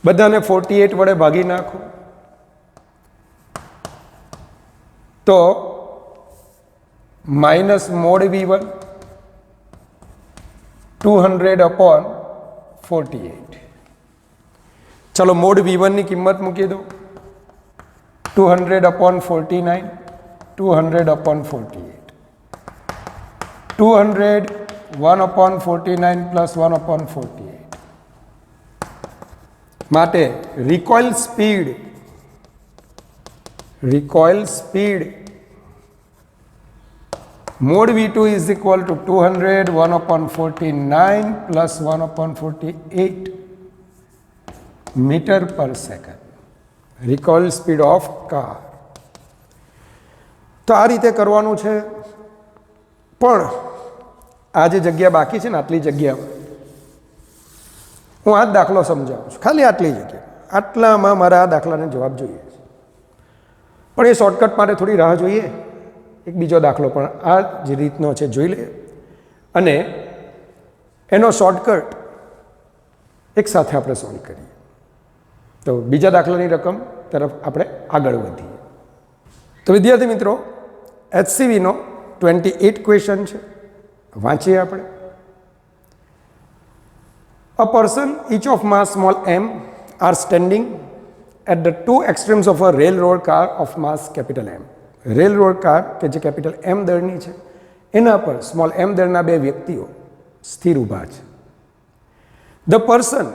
બધાને 48 વડે ભાગી નાખો તો માઇનસ મોડ v1 200 અપોન 48. ચલો મોડ v1 ની કિંમત મૂકી દો 200 upon 49, 200 upon 48, 200 1 upon 49 plus 1 upon 48. માટે recoil speed mod v2 is equal to 200 1 upon 49 plus 1 upon 48 metre per second, recoil speed of car. તો આ રીતે કરવાનું છે. પણ આ જે જગ્યા બાકી છે ને, આટલી જગ્યામાં હું આ જ દાખલો સમજાવું છું, ખાલી આટલી જગ્યા, આટલામાં મારા આ દાખલાને જવાબ જોઈએ છે. પણ એ શોર્ટકટ માટે થોડી રાહ જોઈએ, એક બીજો દાખલો પણ આ જ રીતનો છે, જોઈ લે અને એનો શોર્ટકટ એક સાથે આપણે સોલ્વ કરીએ. તો બીજા દાખલાની રકમ તરફ આપણે આગળ વધીએ. તો વિદ્યાર્થી મિત્રો, HCVનો 28 ક્વેશ્ચન છે, વાંચીએ આપણે. A person each of mass small m are standing at the two extremes of a railroad car of mass capital M. Railroad car કે જે કેપિટલ M દળની છે એના પર સ્મોલ m દળના બે વ્યક્તિઓ સ્થિર ઊભા છે. The person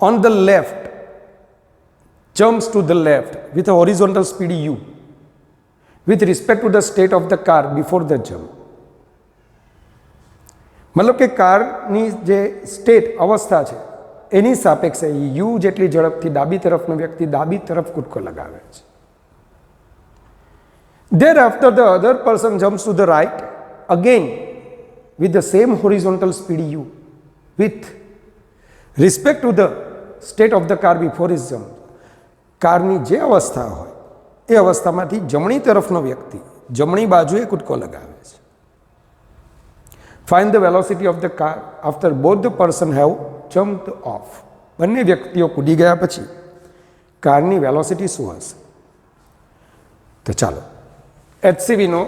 on the left jumps to the left with a horizontal speed u with respect to the state of the car before the jump. મતલબ કે કારની જે સ્ટેટ અવસ્થા છે એની સાપેક્ષે u જેટલી ઝડપથી ડાબી તરફનો વ્યક્તિ ડાબી તરફ કૂદકો લગાવે છે. Thereafter the other person jumps to the right again with the same horizontal speed u with respect to the state of the car before his jump. કારની જે અવસ્થા હોય એ અવસ્થામાંથી જમણી તરફનો વ્યક્તિ જમણી બાજુએ કૂદકો લગાવે છે. Find the velocity of the car after both the person have jumped off. બંને વ્યક્તિઓ કૂદી ગયા પછી કારની વેલોસિટી શું હશે? તો ચાલો HCVનો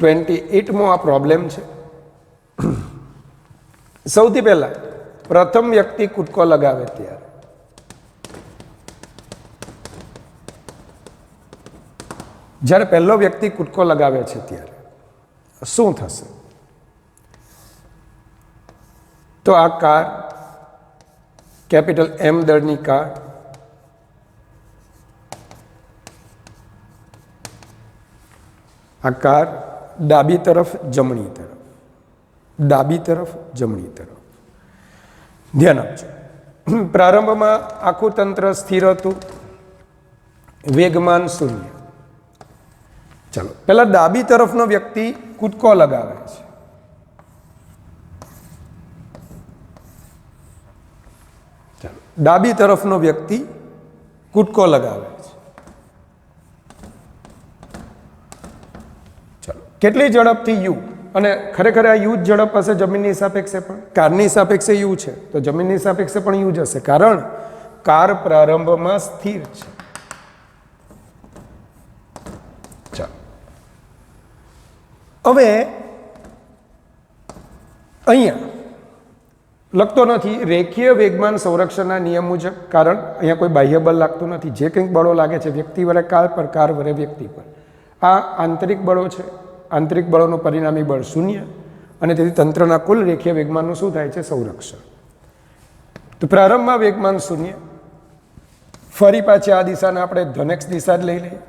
28મો આ પ્રોબ્લેમ છે. સૌથી પહેલા પ્રથમ વ્યક્તિ કૂદકો લગાવે ત્યારે જ્યારે પહેલો વ્યક્તિ કૂદકો લગાવે છે ત્યારે શું થશે? તો આ કાર કેપિટલ M દળની કાર આ કાર ડાબી તરફ જમણી તરફ ડાબી તરફ જમણી તરફ. ધ્યાન આપજો, પ્રારંભમાં આખું તંત્ર સ્થિર હતું, વેગમાન 0. ચાલો પહેલા ડાબી તરફનો વ્યક્તિ કૂદકો લગાવે છે. ડાબી તરફનો વ્યક્તિ કૂદકો લગાવે છે. ચાલો, કેટલી ઝડપથી યુ, અને ખરેખર આ યુ જ ઝડપ હશે જમીનની સાપેક્ષે પણ. કારની સાપેક્ષે યુ છે તો જમીનની સાપેક્ષે પણ યુ જ હશે, કારણ કાર પ્રારંભમાં સ્થિર છે. ચાલો, હવે અહીંયા લખતો નથી રેખીય વેગમાન સંરક્ષણના નિયમ મુજબ, કારણ અહીંયા કોઈ બાહ્ય બળ લાગતું નથી. જે કંઈક બળો લાગે છે વ્યક્તિ વડે કાર પર, કાર વડે વ્યક્તિ પર, આ આંતરિક બળો છે. આંતરિક બળોનું પરિણામી બળ શૂન્ય, અને તેથી તંત્રના કુલ રેખીય વેગમાનનું શું થાય છે? સંરક્ષણ. તો પ્રારંભમાં વેગમાન શૂન્ય. ફરી પાછી આ દિશાને આપણે ધન x દિશા જ લઈ લઈએ.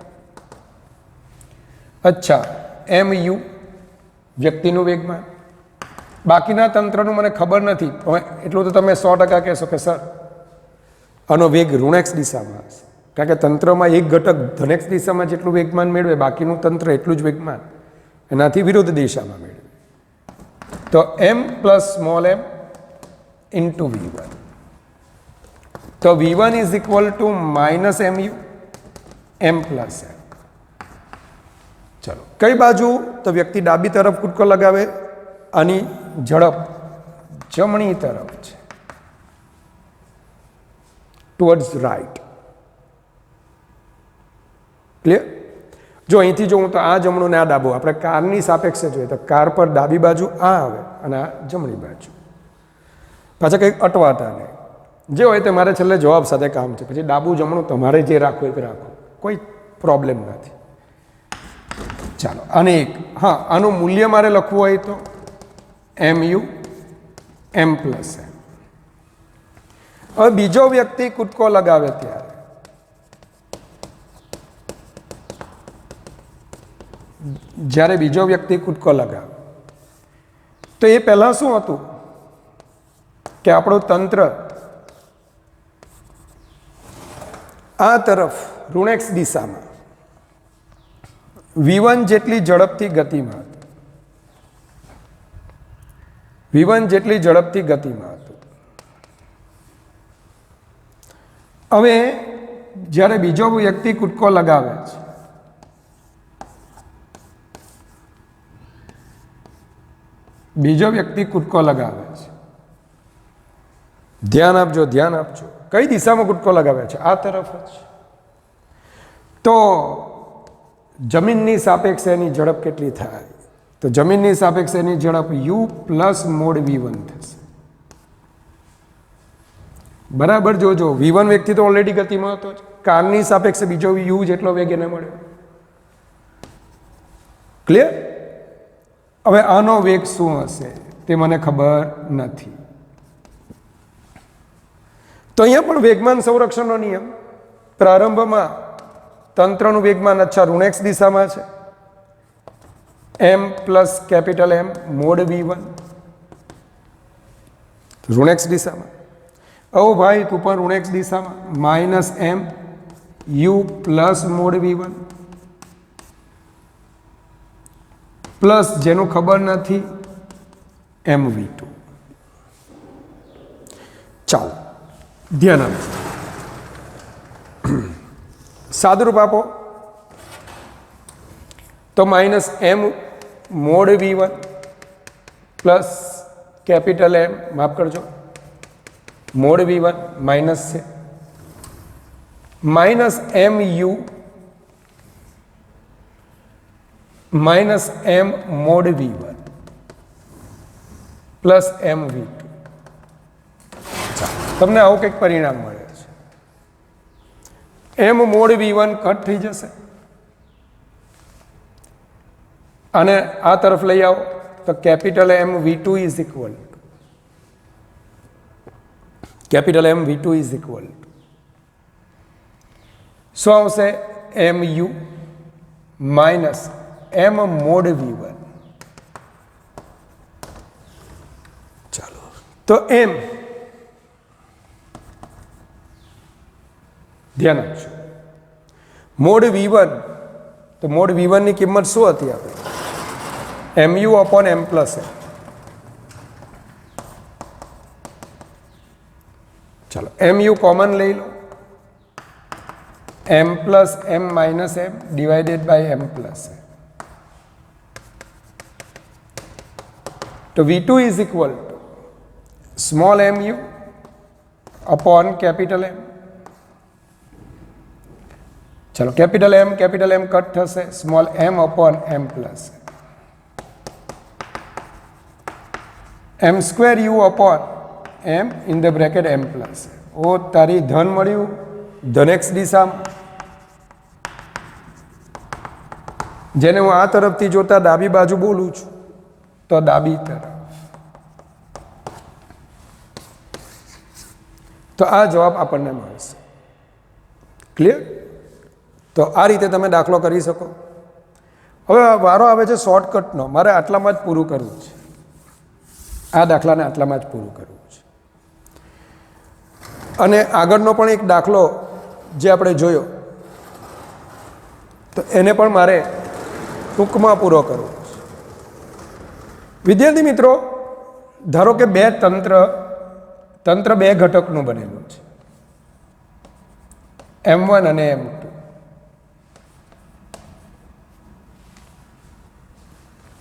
અચ્છા, એમ યુ વ્યક્તિનું વેગમાન. બાકીના તંત્રનું મને ખબર નથી, એટલું તો તમે 100% કહેશો કે સર આનો વેગ ઋણ x દિશામાં હશે, કારણ કે તંત્રમાં એક ઘટક ધન x દિશામાં જેટલું વેગમાન મેળવે, બાકીનું તંત્ર એટલું જ વેગમાન એનાથી વિરુદ્ધ દિશામાં મેળવે. તો m plus small m into v1. તો v1 is equal two minus mu m plus m. ચલો, કઈ બાજુ? તો વ્યક્તિ ડાબી તરફ કૂદકો લગાવે, આની ઝડપ જમણી તરફ છે, ટુવર્ડ્સ રાઈટ. ક્લિયર? જો અહીંથી જોઉં તો આ જમણું ને આ ડાબું, આપણે કારની સાપેક્ષે જોઈએ તો કાર પર ડાબી બાજુ આ આવે અને આ જમણી બાજુ. પાછા કંઈક અટવાતા નહીં, જે હોય તે મારે છેલ્લે જવાબ સાથે કામ છે. પછી ડાબું જમણું તમારે જે રાખવું એ રાખો, કોઈ પ્રોબ્લેમ નથી. ચાલો, અને એક હા, આનું મૂલ્ય મારે લખવું હોય તો mu m પ્લસ m. હવે બીજો વ્યક્તિ કૂદકો લગાવે ત્યારે જ્યારે બીજો વ્યક્તિ કૂદકો લગાવે તો એ પહેલાં શું હતું કે આપણું તંત્ર આ તરફ ઋણ x દિશામાં v1 જેટલી ઝડપથી ગતિમાં હતું. v1 જેટલી ઝડપથી ગતિમાં હતું. હવે જ્યારે બીજો વ્યક્તિ કૂદકો લગાવે છે, બીજો વ્યક્તિ કૂદકો લગાવે છે, ધ્યાન આપજો, ધ્યાન આપજો, કઈ દિશામાં કૂદકો લગાવે છે? આ તરફ જ. તો જમીનની સાપેક્ષે એની ઝડપ કેટલી થાય? તો જમીનની સાપેક્ષે એની ઝડપ u પ્લસ મોડ v1 થશે. બરાબર જોજો, v1 વ્યક્તિ તો ઓલરેડી ગતિમાં હતો જ, કારની સાપેક્ષે બીજો u જેટલો વેગ એને મળ્યો. ક્લિયર? હવે આનો વેગ શું હશે તે મને ખબર નથી. તો અહીંયા પણ વેગમાન સંરક્ષણનો નિયમ, પ્રારંભમાં તંત્રનું વેગમાન અચ્છા ઋણ x દિશામાં છે, m plus capital M mode v1 ઋણ x દિશામાં. ઓ ભાઈ તું પણ ઋણ x દિશામાં, minus m u plus mode v1 plus જેનું ખબર નથી mv2. ચાલો ધ્યાન આપજો, સાદુરૂપ આપો તો minus m mode v1 plus capital M, માફ કરજો મોડ v1 માઇનસ છે, minus mu minus m mode v1 plus mv2. તમને આવું કંઈક પરિણામ મળે છે. m મોડ v1 કટ થઈ જશે અને આ તરફ લઈ આવો તો કેપિટલ mv2 ઇઝ ઇક્વલ શું આવશે? mu minus m mode v1. ચાલો, તો m ધ્યાન આપજો, મોડ v1, તો મોડ v1 ની કિંમત શું હતી આપણે? mu upon m plus m. ચાલો, mu કોમન લઈ લો, m plus m minus m divided by m plus m. તો V2 is equal to small mu upon capital M. ચલો કેપિટલ M કટ થશે, small m upon m plus m square u upon m in the bracket m plus. ઓ તારી ધન મળ્યું ધન x દિશામાં, જેને હું આ તરફથી જોતા ડાબી બાજુ બોલું છું તો ડાબી તરફ. તો આ જવાબ આપણને મળશે. ક્લિયર? તો આ રીતે તમે દાખલો કરી શકો. હવે વારો આવે છે શોર્ટકટનો. મારે આટલામાં જ પૂરું કરવું છે, આ દાખલાને આટલામાં જ પૂરું કરવું છે. અને આગળનો પણ એક દાખલો જે આપણે જોયો તો એને પણ મારે ટૂંકમાં પૂરો કરવો છે. વિદ્યાર્થી મિત્રો, ધારો કે તંત્ર બે ઘટકનું બનેલું છે, M1 અને M2.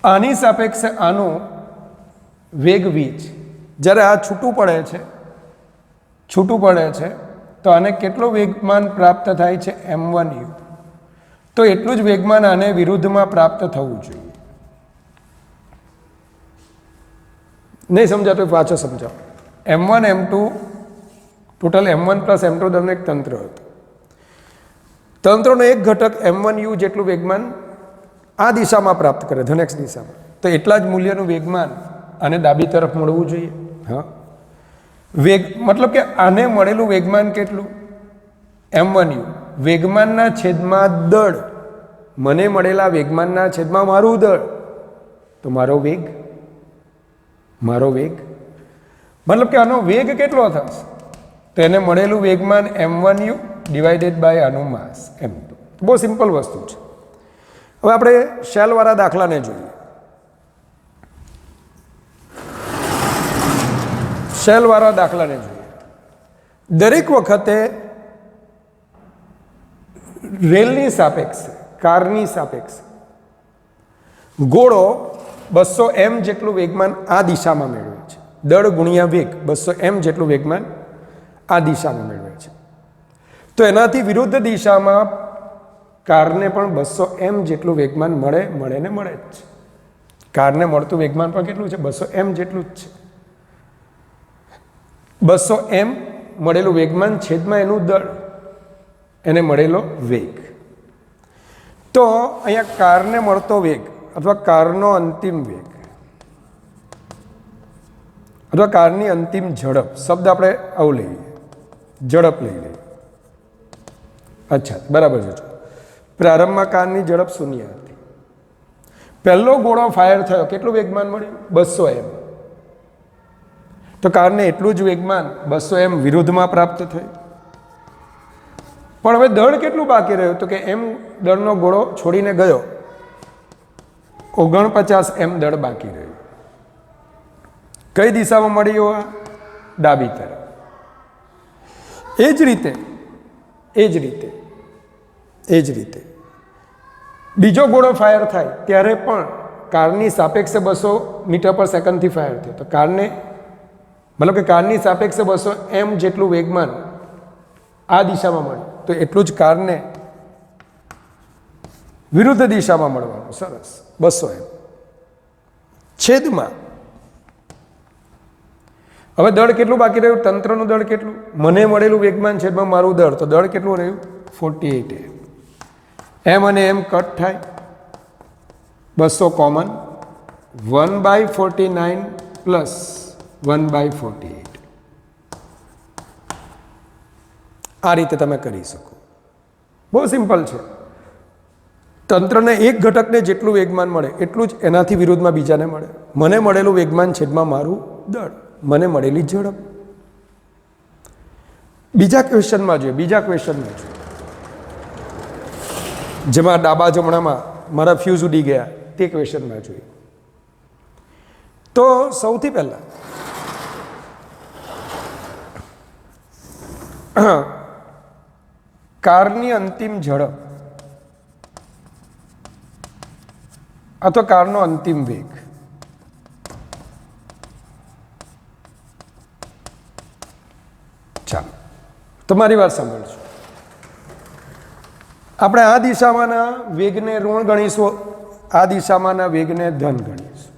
આની સાપેક્ષે આનું વેગ v છે. જ્યારે આ છૂટું પડે છે તો આને કેટલો વેગમાન પ્રાપ્ત થાય છે? m1u. તો એટલું જ વેગમાન આને વિરુદ્ધમાં પ્રાપ્ત થવું જોઈએ. નહીં સમજાતો પાછો સમજાવો. m1 m2 total m1 plus m2 દરનું એક તંત્ર હતું. તંત્રનો એક ઘટક m1u જેટલું વેગમાન આ દિશામાં પ્રાપ્ત કરે, ધન x દિશામાં, તો એટલા જ મૂલ્યનું વેગમાન આને ડાબી તરફ મળવું જોઈએ. હા, મતલબ કે આને મળેલું વેગમાન કેટલું? m1u. વેગમાનના છેદમાં દળ, મને મળેલા વેગમાનના છેદમાં મારું દળ, તો મારો વેગ મતલબ કે આનો વેગ કેટલો થશે? તો એને મળેલું વેગમાન m1u ડિવાઇડેડ બાય આનું માસ m2. બહુ સિમ્પલ વસ્તુ છે. હવે આપણે શેલવાળા દાખલાને જોઈએ. દરેક વખતે રેલની સાપેક્ષે, કારની સાપેક્ષે ગોળો 200 m જેટલું વેગમાન આ દિશામાં મેળવે છે. દળ ગુણ્યા વેગ 200 m જેટલું વેગમાન આ દિશામાં મેળવે છે. તો એનાથી વિરુદ્ધ દિશામાં કારને પણ 200 m જેટલું વેગમાન મળે જ છે. કારને મળતું વેગમાન પણ કેટલું છે? 200 m જેટલું જ છે. 200 m મળેલું વેગમાન છેદમાં એનું દળ, એને મળેલો વેગ. તો અહીંયા કારને મળતો વેગ અથવા કારનો અંતિમ વેગ અથવા કારની અંતિમ ઝડપ, શબ્દ આપણે આવું લઈએ, ઝડપ લઈ લઈએ. અચ્છા, બરાબર છે. પ્રારંભમાં કારની ઝડપ 0 હતી. પહેલો ગોળો ફાયર થયો, કેટલું વેગમાન મળ્યું? 200 m. તો કારને એટલું જ વેગમાન 200 m વિરુદ્ધમાં પ્રાપ્ત થયું. પણ હવે દળ કેટલું બાકી રહ્યું? તો કે m દળનો ગોળો છોડીને ગયો, 49 m દળ બાકી રહ્યું. કઈ દિશામાં મળ્યું? આ ડાબી તરફ. એ જ રીતે બીજો ગોળો ફાયર થાય ત્યારે પણ કારની સાપેક્ષે 200 મીટર પર સેકન્ડથી ફાયર થયો. તો કારની સાપેક્ષે 200 m જેટલું વેગમાન આ દિશામાં મળ્યું, તો એટલું જ કારને વિરુદ્ધ દિશામાં મળવાનું. સરસ. 200 m છેદમાં હવે દળ કેટલું બાકી રહ્યું? તંત્રનું દળ કેટલું? મને મળેલું વેગમાન છેદમાં મારું દળ, તો દળ કેટલું રહ્યું? 48 m અને m કટ થાય, 200 કોમન, 1/49 પ્લસ 1/48. આ રીતે તમે કરી શકો. બહુ સિમ્પલ છે. તંત્રને એક ઘટકને જેટલું વેગમાન મળે એટલું જ એનાથી વિરુદ્ધમાં બીજાને મળે. મને મળેલું વેગમાન છેદમાં મારું દળ, મને મળેલી ઝડપ. બીજા ક્વેશ્ચનમાં જોઈએ, જેમાં ડાબા જમણામાં મારા ફ્યુઝ ઉડી ગયા તે ક્વેશ્ચનમાં જોઈએ. તો સૌથી પહેલા કારની અંતિમ ઝડપ અથવા કારનો અંતિમ વેગ. ચાલો તમારી વાત સાંભળજો. આપણે આ દિશામાંના વેગને ઋણ ગણીશું, આ દિશામાંના વેગને ધન ગણીશું.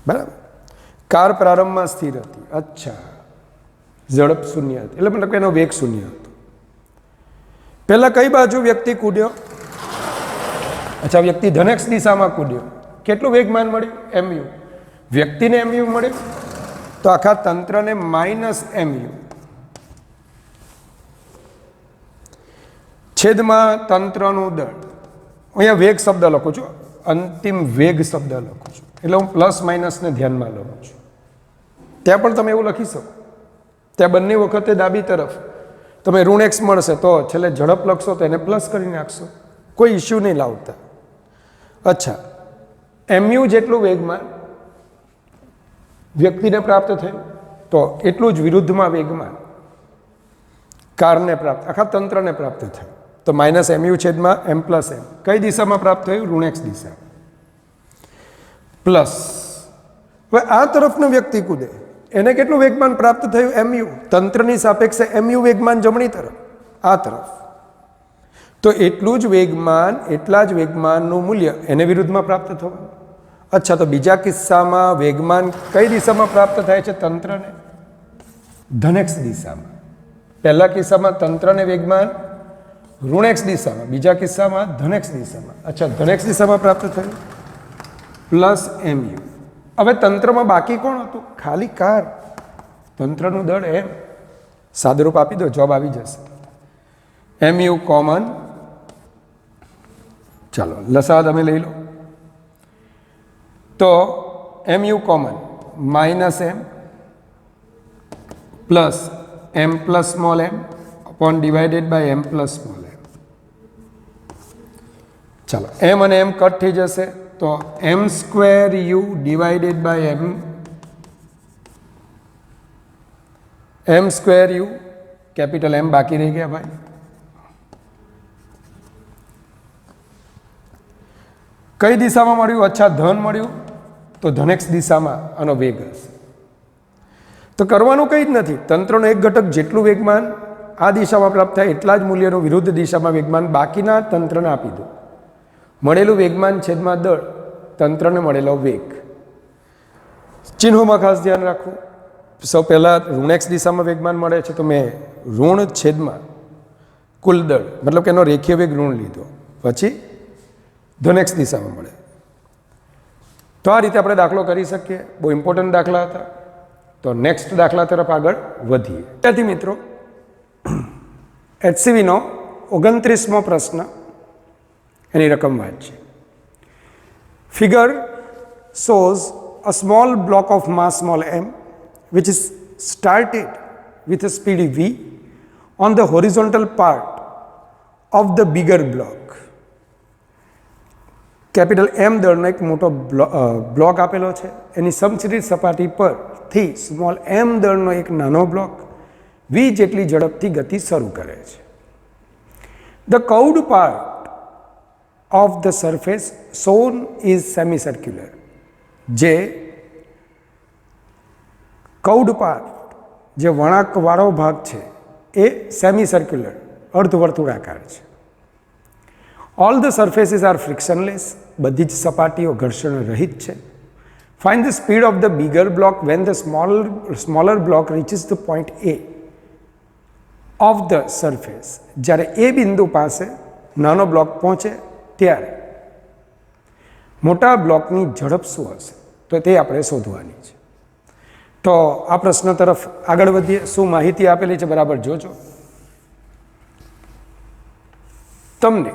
બરાબર. કાર પ્રારંભમાં સ્થિર હતી. અચ્છા, ઝડપ શૂન્ય હતી, એટલે મતલબ કે એનો વેગ શૂન્ય હતો. પહેલા કઈ બાજુ વ્યક્તિ કૂદ્યો? અચ્છા, વ્યક્તિ ધનેક્ષ દિશામાં કૂદ્યો. કેટલું વેગમાન મળ્યું? એમયુ. વ્યક્તિને એમયુ મળ્યું તો આખા તંત્રને માઇનસ એમયુ. છેદમાં તંત્રનું દળ. અહીંયા વેગ શબ્દ લખું છું, અંતિમ વેગ શબ્દ લખું છું, એટલે હું પ્લસ માઇનસને ધ્યાનમાં લઉં છું. ત્યાં પણ તમે એવું લખી શકો. ત્યાં બંને વખતે ડાબી તરફ તમે ઋણ એક્સ મળશે તો છેલ્લે ઝડપ લખશો તો એને પ્લસ કરી નાખશો, કોઈ ઇસ્યુ નહીં લાવતા. અચ્છા, એમયુ જેટલું વેગમાં વ્યક્તિને પ્રાપ્ત થયું તો એટલું જ વિરુદ્ધમાં વેગમાં કારને પ્રાપ્ત, આખા તંત્રને પ્રાપ્ત થયું. તો માઇનસ એમયુ છેદમાં એમ પ્લસ એમ. કઈ દિશામાં પ્રાપ્ત થયું? ઋણ એક્સ દિશા. પ્લસ હવે આ તરફનો વ્યક્તિ કૂદે, એને કેટલું વેગમાન પ્રાપ્ત થયું? એમયુ. તંત્રની સાપેક્ષે એમયુ વેગમાન જમણી તરફ, આ તરફ. તો એટલું જ વેગમાન, એટલા જ વેગમાનનું મૂલ્ય એને વિરુદ્ધમાં પ્રાપ્ત થવાનું. અચ્છા, તો બીજા કિસ્સામાં વેગમાન કઈ દિશામાં પ્રાપ્ત થાય છે? તંત્રને ધનેક્ષ દિશામાં. પહેલા કિસ્સામાં તંત્રને વેગમાન ઋણ એક્સ દિશામાં, બીજા કિસ્સામાં ધનેક્ષ દિશામાં. અચ્છા, ધનેક્ષ દિશામાં પ્રાપ્ત થયું પ્લસ એમયુ. હવે તંત્રમાં બાકી કોણ હતું? ખાલી કાર. તંત્રનું દળ એમ. સાદુરૂપ આપી દો, જવાબ આવી જશે. M U common. ચાલો લસા તમે લઈ લો. તો M U common minus M plus M plus small M upon divided by M plus small M. ચાલો એમ અને એમ કટ થઈ જશે તો M square U divided by M square U, capital M બાકી રહી ગયા ભાઈ. કઈ દિશામાં મળ્યું? અચ્છા, ધન મળ્યું તો ધનેક્ષ દિશામાં આનો વેગ હશે. તો કરવાનું કંઈ જ નથી. તંત્રનો એક ઘટક જેટલું વેગમાન આ દિશામાં પ્રાપ્ત થાય એટલા જ મૂલ્યનું વિરુદ્ધ દિશામાં વેગમાન બાકીના તંત્રને આપી દો. મળેલું વેગમાન છેદમાં દળ, તંત્રને મળેલો વેગ. ચિહ્નોમાં ખાસ ધ્યાન રાખવું. સૌ પહેલાં ઋણ એક્સ દિશામાં વેગમાન મળે છે તો મેં ઋણ છેદમાં કુલ દળ, મતલબ કે એનો રેખીય વેગ ઋણ લીધો, પછી ધનેક્ષ દિશામાં મળે. તો આ રીતે આપણે દાખલો કરી શકીએ. બહુ ઇમ્પોર્ટન્ટ દાખલા હતા. તો નેક્સ્ટ દાખલા તરફ આગળ વધીએ. ત્યાંથી મિત્રો HCVનો 29મો પ્રશ્ન, એની રકમ વાંચીએ. Figure shows a small block of mass small m which is started with a speed v on the horizontal part of the bigger block. Capital M દળનો એક મોટો બ્લોક આપેલો છે, એની સમછિદ્રિત સપાટી પરથી સ્મોલ એમ દળનો એક નાનો બ્લોક વી જેટલી ઝડપથી ગતિ શરૂ કરે છે. The curved part of the surface shown is semi circular. જે કર્વ્ડ પાર્ટ, જે વળાંકવાળો ભાગ છે એ સેમી સર્ક્યુલર, અર્ધવર્તુળાકાર છે. All the surfaces are frictionless. બધી જ સપાટીઓ ઘર્ષણ રહિત છે. Find the speed of the bigger block when the smaller block reaches the point A of the surface. જ્યારે એ બિંદુ પાસે નાનો બ્લોક પહોંચે ત્યારે મોટા બ્લોકની ઝડપ શું હશે? તો તે આપણે શોધવાની છે. તો આ પ્રશ્ન તરફ આગળ વધીએ. શું માહિતી આપેલી છે બરાબર જોજો. તમને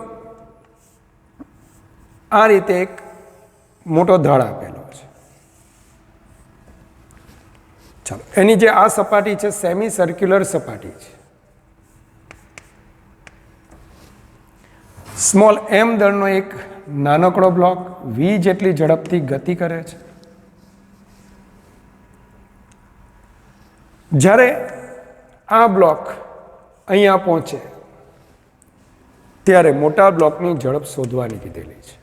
આ રીતે એક મોટો ધડ આપેલો છે. ચાલો, એની જે આ સપાટી છે સેમી સર્ક્યુલર સપાટી છે. સ્મોલ એમ દળનો એક નાનકડો બ્લોક વી જેટલી ઝડપથી ગતિ કરે છે. જ્યારે આ બ્લોક અહીંયા પહોંચે ત્યારે મોટા બ્લોકની ઝડપ શોધવાની કીધેલી છે.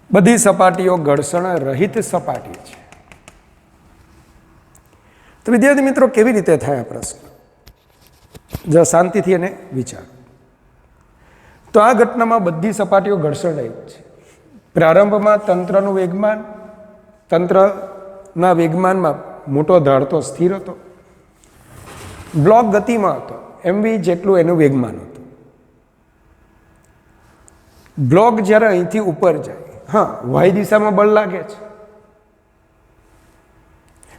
બધી સપાટીઓ ઘર્ષણ રહિત સપાટી છે. તો વિદ્યાર્થી મિત્રો, કેવી રીતે થાય આ પ્રશ્ન? જરા શાંતિથી એને વિચારો. તો આ ઘટનામાં બધી સપાટીઓ ઘર્ષણ રહિત છે. પ્રારંભમાં તંત્રના વેગમાનમાં મોટો ઢાળ તો સ્થિર હતો. બ્લોક ગતિમાં હતો, એમવી જેટલું એનું વેગમાન હતું. બ્લોક જ્યારે અહીંથી ઉપર જાય, હા, વાય દિશામાં બળ લાગે છે,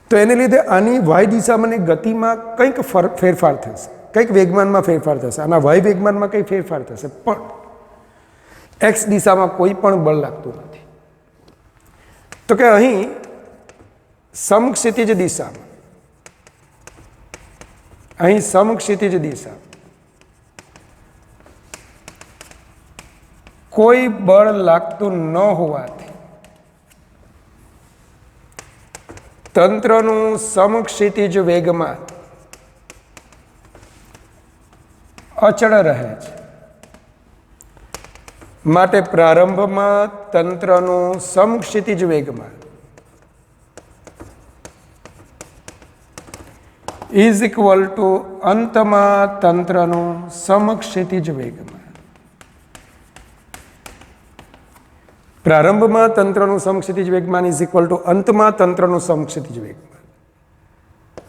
તો એને લીધે આની વાય દિશામાંની ગતિમાં કંઈક ફેરફાર થશે, કંઈક વેગમાનમાં ફેરફાર થશે, આના વાય વેગમાનમાં કંઈક ફેરફાર થશે, પણ એક્સ દિશામાં કોઈ પણ બળ લાગતું નથી. તો કે અહીં સમક્ષિતિજ દિશામાં, અહીં સમક્ષિતિજ દિશા કોઈ બળ લાગતું ન હોવાથી તંત્રનું સમક્ષિતિજ વેગમાન અચળ રહે છે. માટે પ્રારંભમાં તંત્રનું સમક્ષિતિજ વેગમાન ઇઝ ઇક્વલ ટુ અંતમાં તંત્રનું સમક્ષિતિજ વેગમાન. પ્રારંભમાં તંત્રનું સમક્ષિતિજ વેગમાન ઇઝ ઇક્વલ ટુ અંતમાં તંત્રનું સમક્ષિતિજ વેગમાન.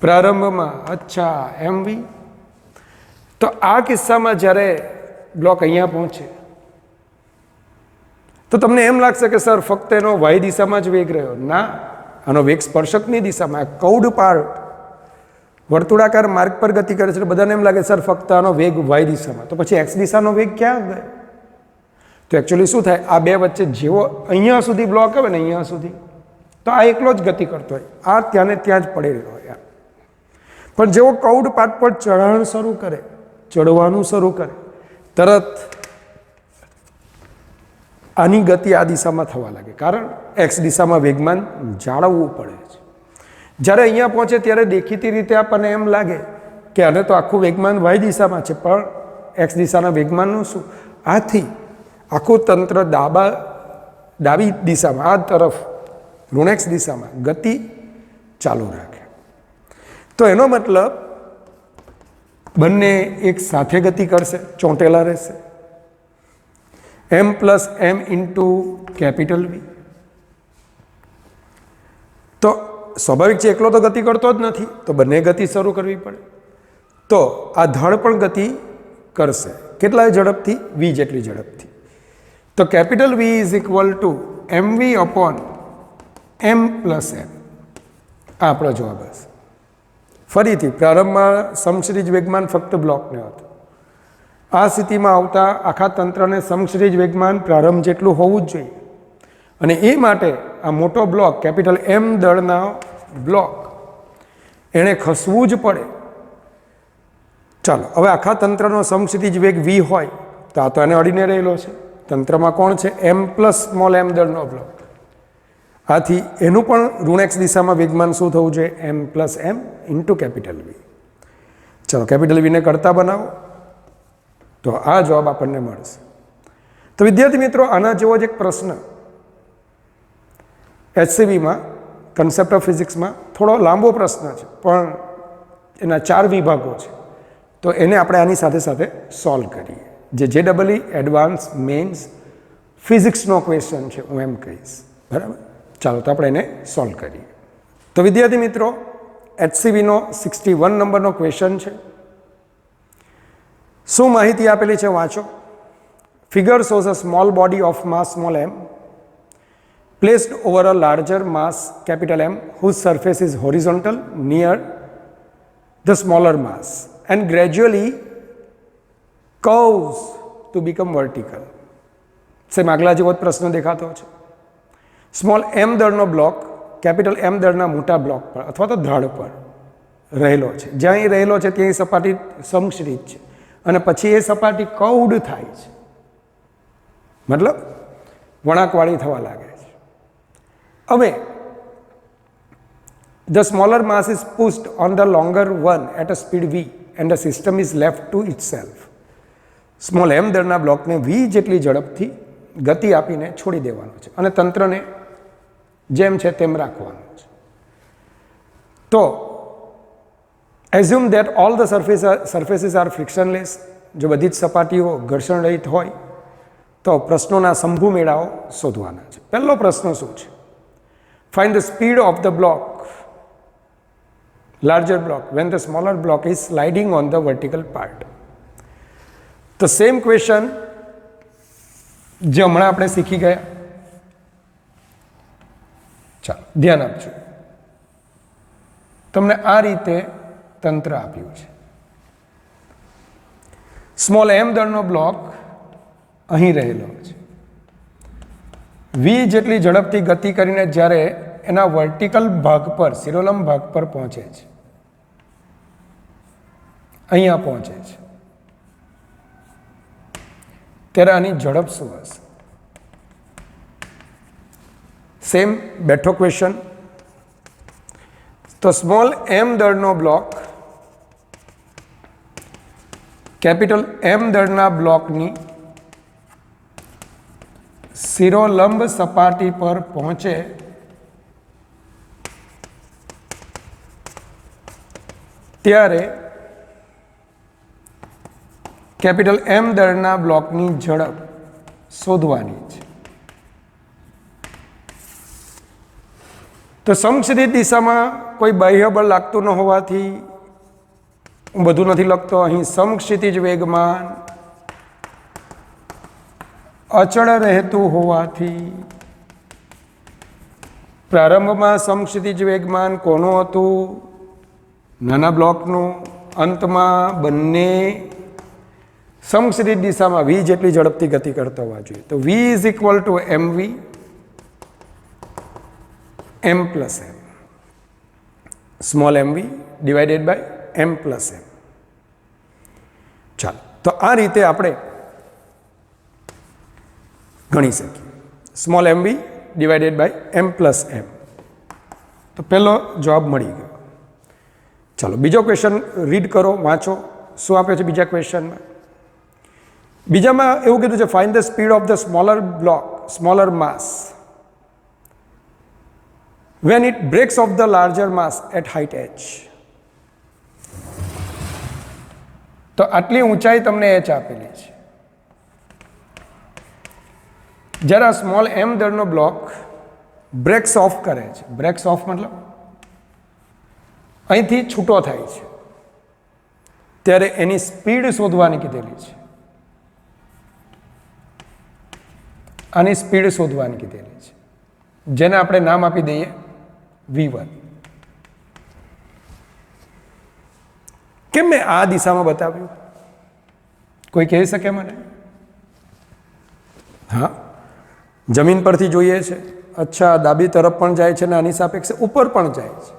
પ્રારંભમાં અચ્છા એમવી. તો આ કિસ્સામાં જ્યારે બ્લોક અહીંયા પહોંચે તો તમને એમ લાગશે કે સર ફક્ત એનો વાય દિશામાં જ વેગ રહ્યો. ના, આનો વેગ સ્પર્શકની દિશામાં, કૌડ પાર્ટ વર્તુળાકાર માર્ગ પર ગતિ કરે છે. બધાને એમ લાગે સર ફક્ત આનો વેગ વાય દિશામાં, તો પછી એક્સ દિશાનો વેગ ક્યાં ગયો? તો એકચ્યુઅલી શું થાય, આ બે વચ્ચે જેવો અહીંયા સુધી બ્લોક આવે ને, અહીંયા સુધી, તો આ એકલો જ ગતિ કરતો હોય, આ ત્યાં ને ત્યાં જ પડેલો હોય. પણ જેવો કૌડ પાર્ટ પર ચઢાણ શરૂ કરે, ચડવાનું શરૂ કરે, તરત આની ગતિ આ દિશામાં થવા લાગે, કારણ એક્સ દિશામાં વેગમાન જાળવવું પડે છે. જ્યારે અહીંયા પહોંચે ત્યારે દેખીતી રીતે આપણને એમ લાગે કે આને તો આખું વેગમાન વાય દિશામાં છે, પણ એક્સ દિશાના વેગમાનનું શું? આથી આખું તંત્ર ડાબી દિશામાં, આ તરફ ઋણ એક્સ દિશામાં ગતિ ચાલુ રાખે. તો એનો મતલબ બંને એક સાથે ગતિ કરશે, ચોંટેલા રહેશે. m plus M into capital વી. તો સ્વાભાવિક છે, એકલો તો ગતિ કરતો જ નથી, તો બંને ગતિ શરૂ કરવી પડે. તો આ ધડ પણ ગતિ કરશે. કેટલા ઝડપથી? વી જેટલી ઝડપથી. તો capital V is equal to M V upon M plus M. આ આપણો જવાબ હશે. ફરીથી પ્રારંભમાં સમક્ષિતિજ વેગમાન ફક્ત બ્લોકને હતું. આ સ્થિતિમાં આવતા આખા તંત્રને સમક્ષિતિજ વેગમાન પ્રારંભ જેટલું હોવું જ જોઈએ, અને એ માટે આ મોટો બ્લોક, કેપિટલ એમ દળના બ્લોક, એણે ખસવું જ પડે. ચાલો, હવે આખા તંત્રનો સમક્ષિતિજ વેગ વી હોય તો આ તો એને અડીને રહેલો છે. તંત્રમાં કોણ છે? એમ પ્લસ સ્મોલ એમ દળનો બ્લોક. આથી એનું પણ ઋણ એક્સ દિશામાં વેગમાન શું થવું જોઈએ? એમ પ્લસ એમ ઇન્ટુ કેપિટલ વી. ચાલો, કેપિટલ વીને કરતા બનાવો તો આ જવાબ આપણને મળશે. તો વિદ્યાર્થી મિત્રો, આના જેવો જ એક પ્રશ્ન HCBમાં, કન્સેપ્ટ ઓફ ફિઝિક્સમાં, થોડો લાંબો પ્રશ્ન છે, પણ એના 4 વિભાગો છે, તો એને આપણે આની સાથે સાથે સોલ્વ કરીએ. જે JEE એડવાન્સ મેન્સ ફિઝિક્સનો ક્વેશ્ચન છે, હું એમ કહીશ. બરાબર? ચાલો, તો આપણે એને સોલ્વ કરીએ. તો વિદ્યાર્થી મિત્રો, HCBનો 61 નંબરનો ક્વેશ્ચન છે. શું માહિતી આપેલી છે વાંચો. Figure shows a small body of mass small m placed over a larger mass capital M whose surface is horizontal near the smaller mass and gradually curves to become vertical. Same આગલા જેવો જ પ્રશ્ન દેખાતો છે. Small m દળનો block capital M દળના મોટા block પર અથવા તો ધડ પર રહેલો છે. જ્યાં એ રહેલો છે ત્યાં સપાટી સમક્ષિતિજ છે, અને પછી એ સપાટી કૌડ થાય છે, મતલબ વળાંકવાળી થવા લાગે છે. હવે The smaller mass is pushed on the longer one at a speed v and the system is left to itself. Small m દળના બ્લોકને v જેટલી ઝડપથી ગતિ આપીને છોડી દેવાનો છે અને તંત્રને જેમ છે તેમ રાખવાનું છે. તો assume that all the surfaces are frictionless, જો બધી જ સપાટીઓ ઘર્ષણ રહિત હોય તો પ્રશ્નોના શંભુ મેળાઓ શોધવાના છે. પહેલો પ્રશ્ન શું છે? Find the speed of the block, larger block, when the smaller block is sliding on the vertical part. The same question જે હમણાં આપણે શીખી ગયા. ચાલો ધ્યાન આપજો. તમને આ રીતે તંત્ર આપ્યું છે. સ્મોલ m દળનો બ્લોક અહીં રહેલો છે. v જેટલી ઝડપથી ગતિ કરીને જ્યારે એના વર્ટિકલ ભાગ પર, શિરોલંબ ભાગ પર પહોંચે છે, અહીંયા પહોંચે છે, ત્યારે આની ઝડપ શું હશે? સેમ બેઠો ક્વેશ્ચન. તો સ્મોલ m દળનો બ્લોક કેપિટલ M દળના બ્લોકની શિરોલંબ સપાટી પર પહોંચે ત્યારે કેપિટલ M દળના બ્લોકની ઝડપ શોધવાની છે. તો સમક્ષિતિજ દિશામાં કોઈ બાહ્ય બળ લાગતું ન હોવાથી હું બધું નથી લખતો. અહીં સમક્ષિતિજ વેગમાન અચળ રહેતું હોવાથી પ્રારંભમાં સમક્ષિતિજ વેગમાન કોનું હતું? નાના બ્લોકનું. અંતમાં બંને સમક્ષિતિજ દિશામાં v જેટલી ઝડપથી ગતિ કરતા હોવા જોઈએ. તો v is equal to mv m plus m, small mv divided by m plus m. ચાલો, તો આ રીતે આપણે ગણી શકીએ. Small mv divided by m plus m. તો પહેલો જવાબ મળી ગયો. ચાલો બીજો ક્વેશ્ચન રીડ કરો, વાંચો શું આપ્યો છે બીજા ક્વેશ્ચનમાં. બીજામાં એવું કીધું છે, find the speed of the smaller block, smaller mass when it breaks off the larger mass at height h. તો આટલી ઊંચાઈ તમને h આપેલી છે. જ્યારે આ સ્મોલ m દળનો બ્લોક બ્રેક્સ ઓફ કરે છે, બ્રેક્સ ઓફ મતલબ અહીંથી છૂટો થાય છે, ત્યારે એની સ્પીડ શોધવાની કીધેલી છે. આની સ્પીડ શોધવાની કીધેલી છે, જેને આપણે નામ આપી દઈએ v1. કેમ મેં આ દિશામાં બતાવ્યું? કોઈ કહી શકે મને? હા, જમીન પરથી જોઈએ છે. અચ્છા, ડાબી તરફ પણ જાય છે ને આની સાપેક્ષે ઉપર પણ જાય છે.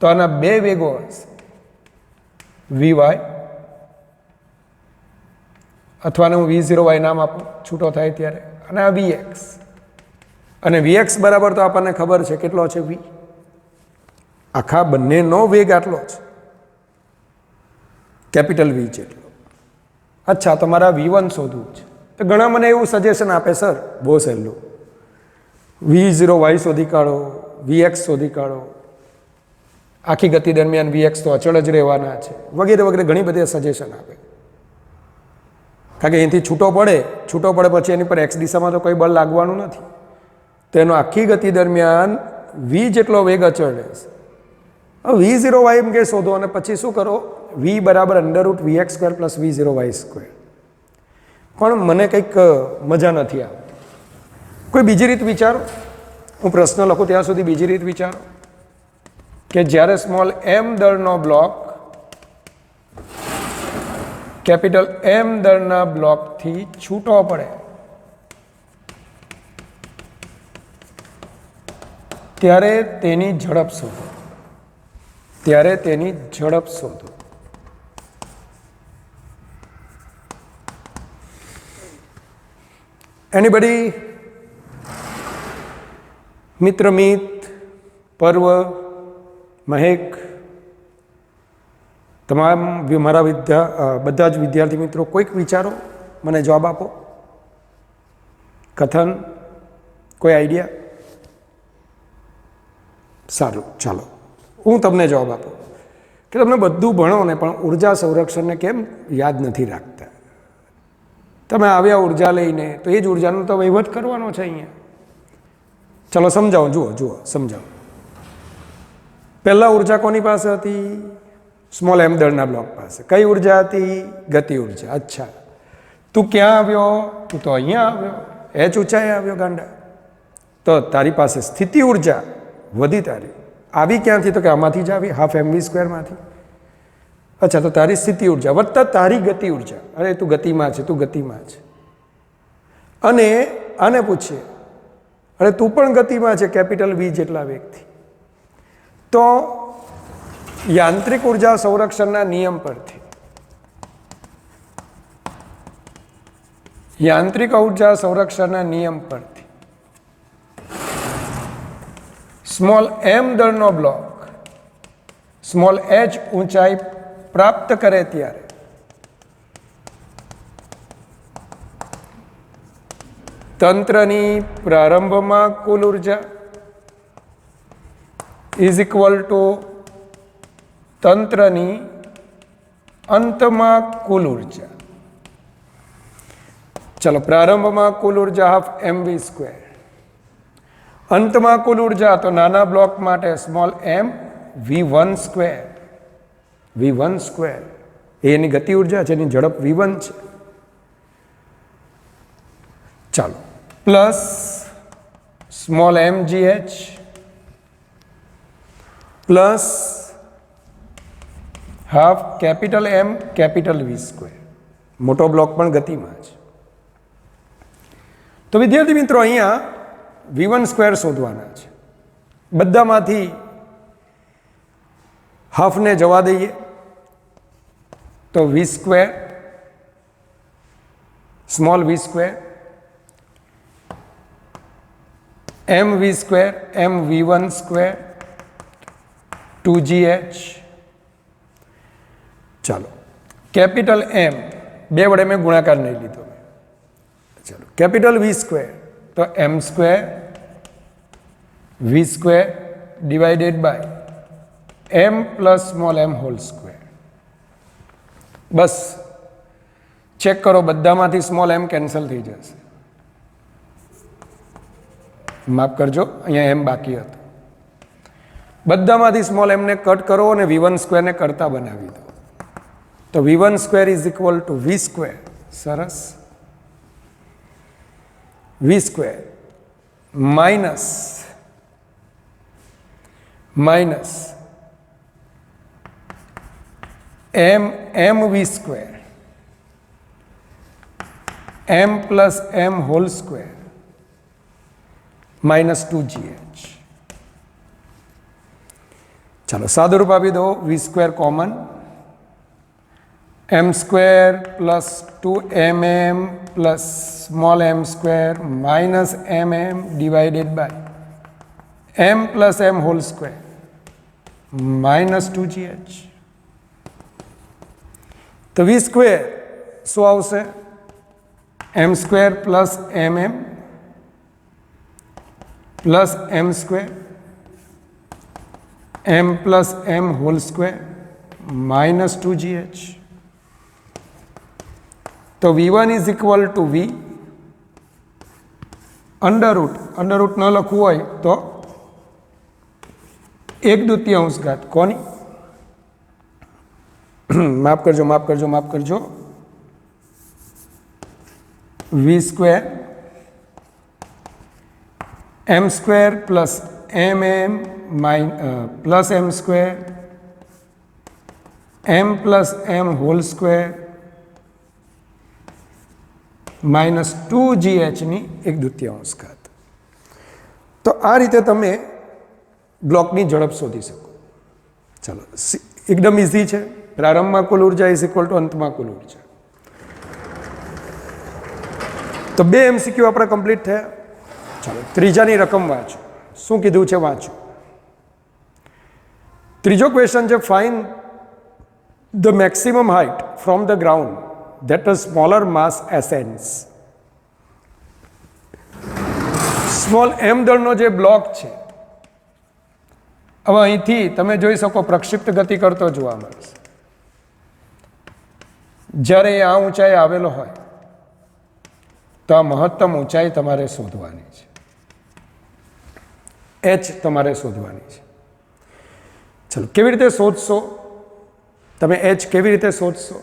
તો આના બે વેગો હશે, vy અથવા હું v0y નામ આપું છૂટો થાય ત્યારે, અને આ vx. અને vx બરાબર તો આપણને ખબર છે કેટલો છે? v. આખા બંનેનો વેગ આટલો છે, કેપિટલ V જેટલો. અચ્છા, તમારા v1 શોધવું છે. તો ઘણા મને એવું સજેશન આપે, સર બહુ સહેલું, v0y શોધી કાઢો, vx શોધી કાઢો, આખી ગતિ દરમિયાન vx તો અચળ જ રહેવાના છે, વગેરે વગેરે ઘણી બધી સજેશન આપે. કારણ કે અહીંથી છૂટો પડે પછી એની પર x દિશામાં તો કોઈ બળ લાગવાનું નથી. તો એનો આખી ગતિ દરમિયાન v જેટલો વેગ અચળ રહેશે. v0y એમ કે શોધો અને પછી શું કરો? v બરાબર √vx² પ્લસ v0y². પણ મને કંઈક મજા નથી આવતી. કોઈ બીજી રીત વિચારો. હું પ્રશ્ન લખું ત્યાં સુધી બીજી રીત વિચારો કે જ્યારે સ્મોલ m દળનો બ્લોક કેપિટલ M દળના બ્લોકથી છૂટો પડે ત્યારે તેની ઝડપ શોધો. એનીબડી? મિત્ર, પર્વ, મહેક, તમામ મારા બધા જ વિદ્યાર્થી મિત્રો કોઈક વિચારો, મને જવાબ આપો. કથન, કોઈ આઈડિયા? સારું, ચાલો હું તમને જવાબ આપું કે તમને બધું ભણો ને પણ ઉર્જા સંરક્ષણને કેમ યાદ નથી રાખતા. તમે આવ્યા ઉર્જા લઈને તો એ જ ઉર્જાનો તો વહીવટ કરવાનો છે અહીંયા. ચલો સમજાવો, જુઓ સમજાવો. પહેલાં ઉર્જા કોની પાસે હતી? સ્મોલ એમ દળના બ્લોક પાસે. કઈ ઉર્જા હતી? ગતિ ઉર્જા. અચ્છા, તું ક્યાં આવ્યો? તું તો અહીંયા આવ્યો, એચ ઊંચાઈ આવ્યો ગાંડા. તો તારી પાસે સ્થિતિ ઉર્જા વધી. તારી આવી ક્યાંથી? તો કે આમાંથી જ આવી, હાફ mv² માંથી. અચ્છા, તો તારી સ્થિતિ ઉર્જા વત્તા તારી ગતિ ઉર્જા. અરે તું ગતિમાં છે, તું ગતિમાં છે. અને આને પૂછીએ, અરે તું પણ ગતિમાં છે કેપિટલ V જેટલા વેગથી. તો યાંત્રિક ઉર્જા સંરક્ષણના નિયમ પરથી, યાંત્રિક ઉર્જા સંરક્ષણના નિયમ પરથી સ્મોલ m દળનો બ્લોક સ્મોલ h ઊંચાઈ પ્રાપ્ત કરે ત્યારે તંત્રની પ્રારંભમાં કુલ ઉર્જા ઇઝ ઇક્વલ ટુ તંત્રની અંતમાં કુલ ઉર્જા. ચલો, પ્રારંભમાં કુલ ઉર્જા હાફ mv², અંતમાં કુલ ઉર્જા તો નાના બ્લોક માટે સ્મોલ m v1². એની ગતિ ઉર્જા છે, એની ઝડપ v1 છે. ચાલો, plus small mgh plus half capital M capital v². મોટો બ્લોક પણ ગતિમાં છે. તો વિદ્યાર્થી મિત્રો અહીંયા v1² શોધવાના છે. બધામાંથી હાફને જવા દઈએ તો v² small v² mv² mv1² 2gh. ચાલો, કેપિટલ M બે વડે મેં ગુણાકાર નહીં લીધો. ચાલો, કેપિટલ v² તો m² v² divided by m plus small m whole. બસ ચેક કરો, બધામાંથી સ્મોલ m કેન્સલ થઈ જશે. માફ કરજો, અહીંયા m બાકી હતો. બધામાંથી સ્મોલ m ને કટ કરો અને v1² ને કરતા બનાવી દો. તો v1² is equal to v². સરસ. v² minus mv² m plus m whole minus 2gh. ચાલો, સાદુરૂપ આપી દો. v² common, m² plus 2mm plus small m² minus mm divided by m plus m whole minus 2gh. તો v² શું આવશે? m² plus mm plus m² m plus m whole minus 2gh. તો v1 is equal to v under root ન લખવું હોય તો 1/2 કોની? માફ કરજો v² m² plus mm plus m² m plus m whole minus 2gh ની 1/2. તો આ રીતે તમે બ્લોકની ઝડપ શોધી શકો. ચાલો, એકદમ ઇઝી છે. પ્રારંભમાં કુલ ઉર્જા ઇઝ ઇક્વલ ટુ અંતમાં કુલ ઉર્જા. તો 2 MCQ આપણા કમ્પ્લીટ થયા. ચાલો, ત્રીજાની રકમ વાંચો. શું કીધું છે? વાંચો. ત્રીજો ક્વેશ્ચન છે find the maximum height from the ground that a smaller mass ascends. Small m દળનો જે બ્લોક છે, હવે અહીંથી તમે જોઈ શકો પ્રક્ષિપ્ત ગતિ કરતો જોવા મળશે. જ્યારે આ ઊંચાઈ આવેલો હોય તો આ મહત્તમ ઊંચાઈ તમારે શોધવાની છે, h તમારે શોધવાની છે. ચલો, કેવી રીતે શોધશો તમે? h કેવી રીતે શોધશો?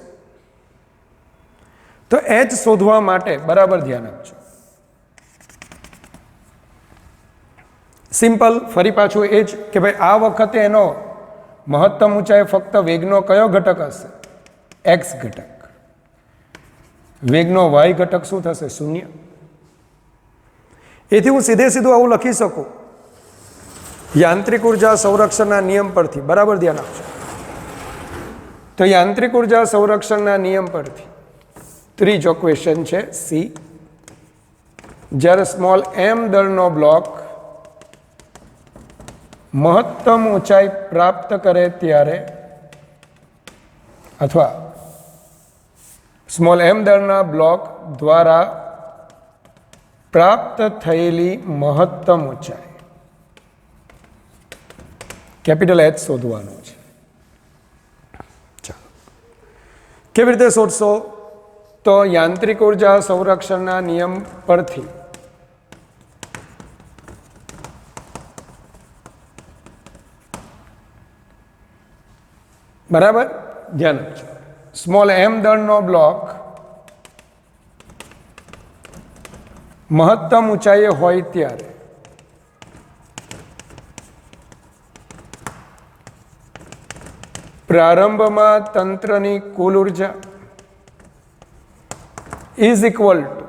તો h શોધવા માટે બરાબર ધ્યાન આપજો. સિમ્પલ, ફરી પાછું એ જ કે ભાઈ આ વખતે એનો મહત્તમ ઊંચાઈ ફક્ત વેગનો કયો ઘટક હશે? x ઘટક. વેગનો y ઘટક શું થશે? 0. એથી હું સીધું આવું લખી શકું યાંત્રિક ઉર્જા સંરક્ષણના નિયમ પરથી. બરાબર ધ્યાન આપજો. તો યાંત્રિક ઉર્જા સંરક્ષણના નિયમ પરથી ત્રીજો ક્વેશ્ચન છે સી. જ્યારે સ્મોલ m દળનો બ્લોક મહત્તમ ઊંચાઈ પ્રાપ્ત કરે ત્યારે, અથવા સ્મોલ m દળના બ્લોક દ્વારા પ્રાપ્ત થયેલી મહત્તમ ઊંચાઈ કેપિટલ H શોધવાનું છે. ચાલો, કેવી રીતે શોધશો? તો યાંત્રિક ઉર્જા સંરક્ષણના નિયમ પરથી બરાબર ધ્યાન આપજો. સ્મોલ m દળનો બ્લોક મહત્તમ ઊંચાઈએ હોય ત્યારે પ્રારંભમાં તંત્રની કુલ ઉર્જા ઇઝ ઇક્વલ ટુ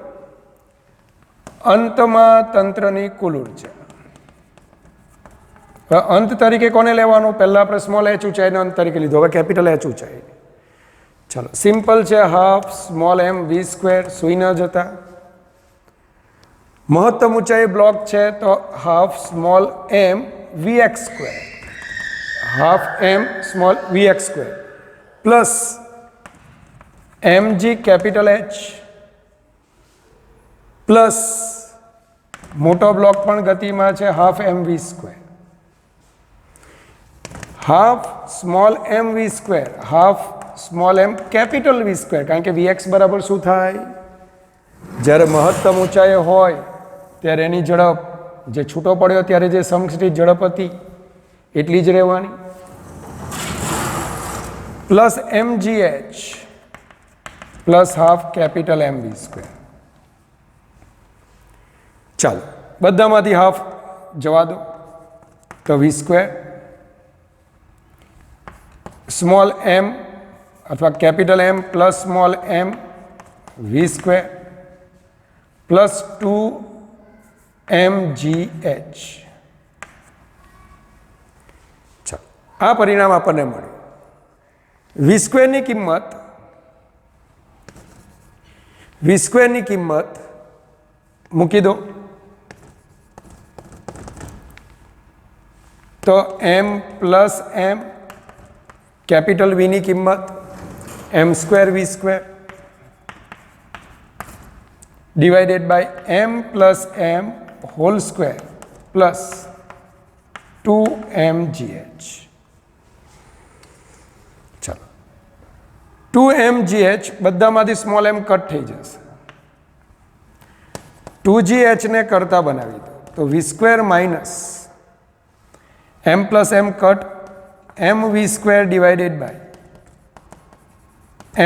અંતમાં તંત્રની કુલ ઉર્જા. અંત તરીકે કોને લેવાનું? પહેલા આપણે સ્મોલ h ઊંચાઈનો અંત તરીકે લીધો, હવે કેપિટલ H ઊંચાઈ. ચાલો, સિમ્પલ છે. હાફ સ્મોલ m v², સુઈ ન જતા. મહત્તમ ઊંચાઈ બ્લોક છે તો half small m vx², half m small vx² plus mg capital H plus મોટો બ્લોક પણ ગતિમાં છે half mv², half small mv², half small m capital v². કારણ કે vx બરાબર શું થાય? જ્યારે મહત્તમ ઊંચાઈ હોય ત્યારે એની ઝડપ જે છૂટો પડ્યો ત્યારે જે સમસ્થિત ઝડપ હતી એટલી જ રહેવાની, plus mgh plus half capital mv². ચાલો, બધામાંથી હાફ જવા દો તો v², સ્મોલ m અથવા capital M plus small m v² plus 2mgh. ચાલો, આ પરિણામ આપણને મળ્યું. v² ની કિંમત મૂકી દો તો m plus m, capital V ની કિંમત m² v² divided by m plus m whole square plus 2mgh. ચાલો, 2mgh બધામાંથી સ્મોલ m કટ થઈ જશે, 2gh ને કરતા બનાવી દો તો v² minus m plus m cut mv² divided by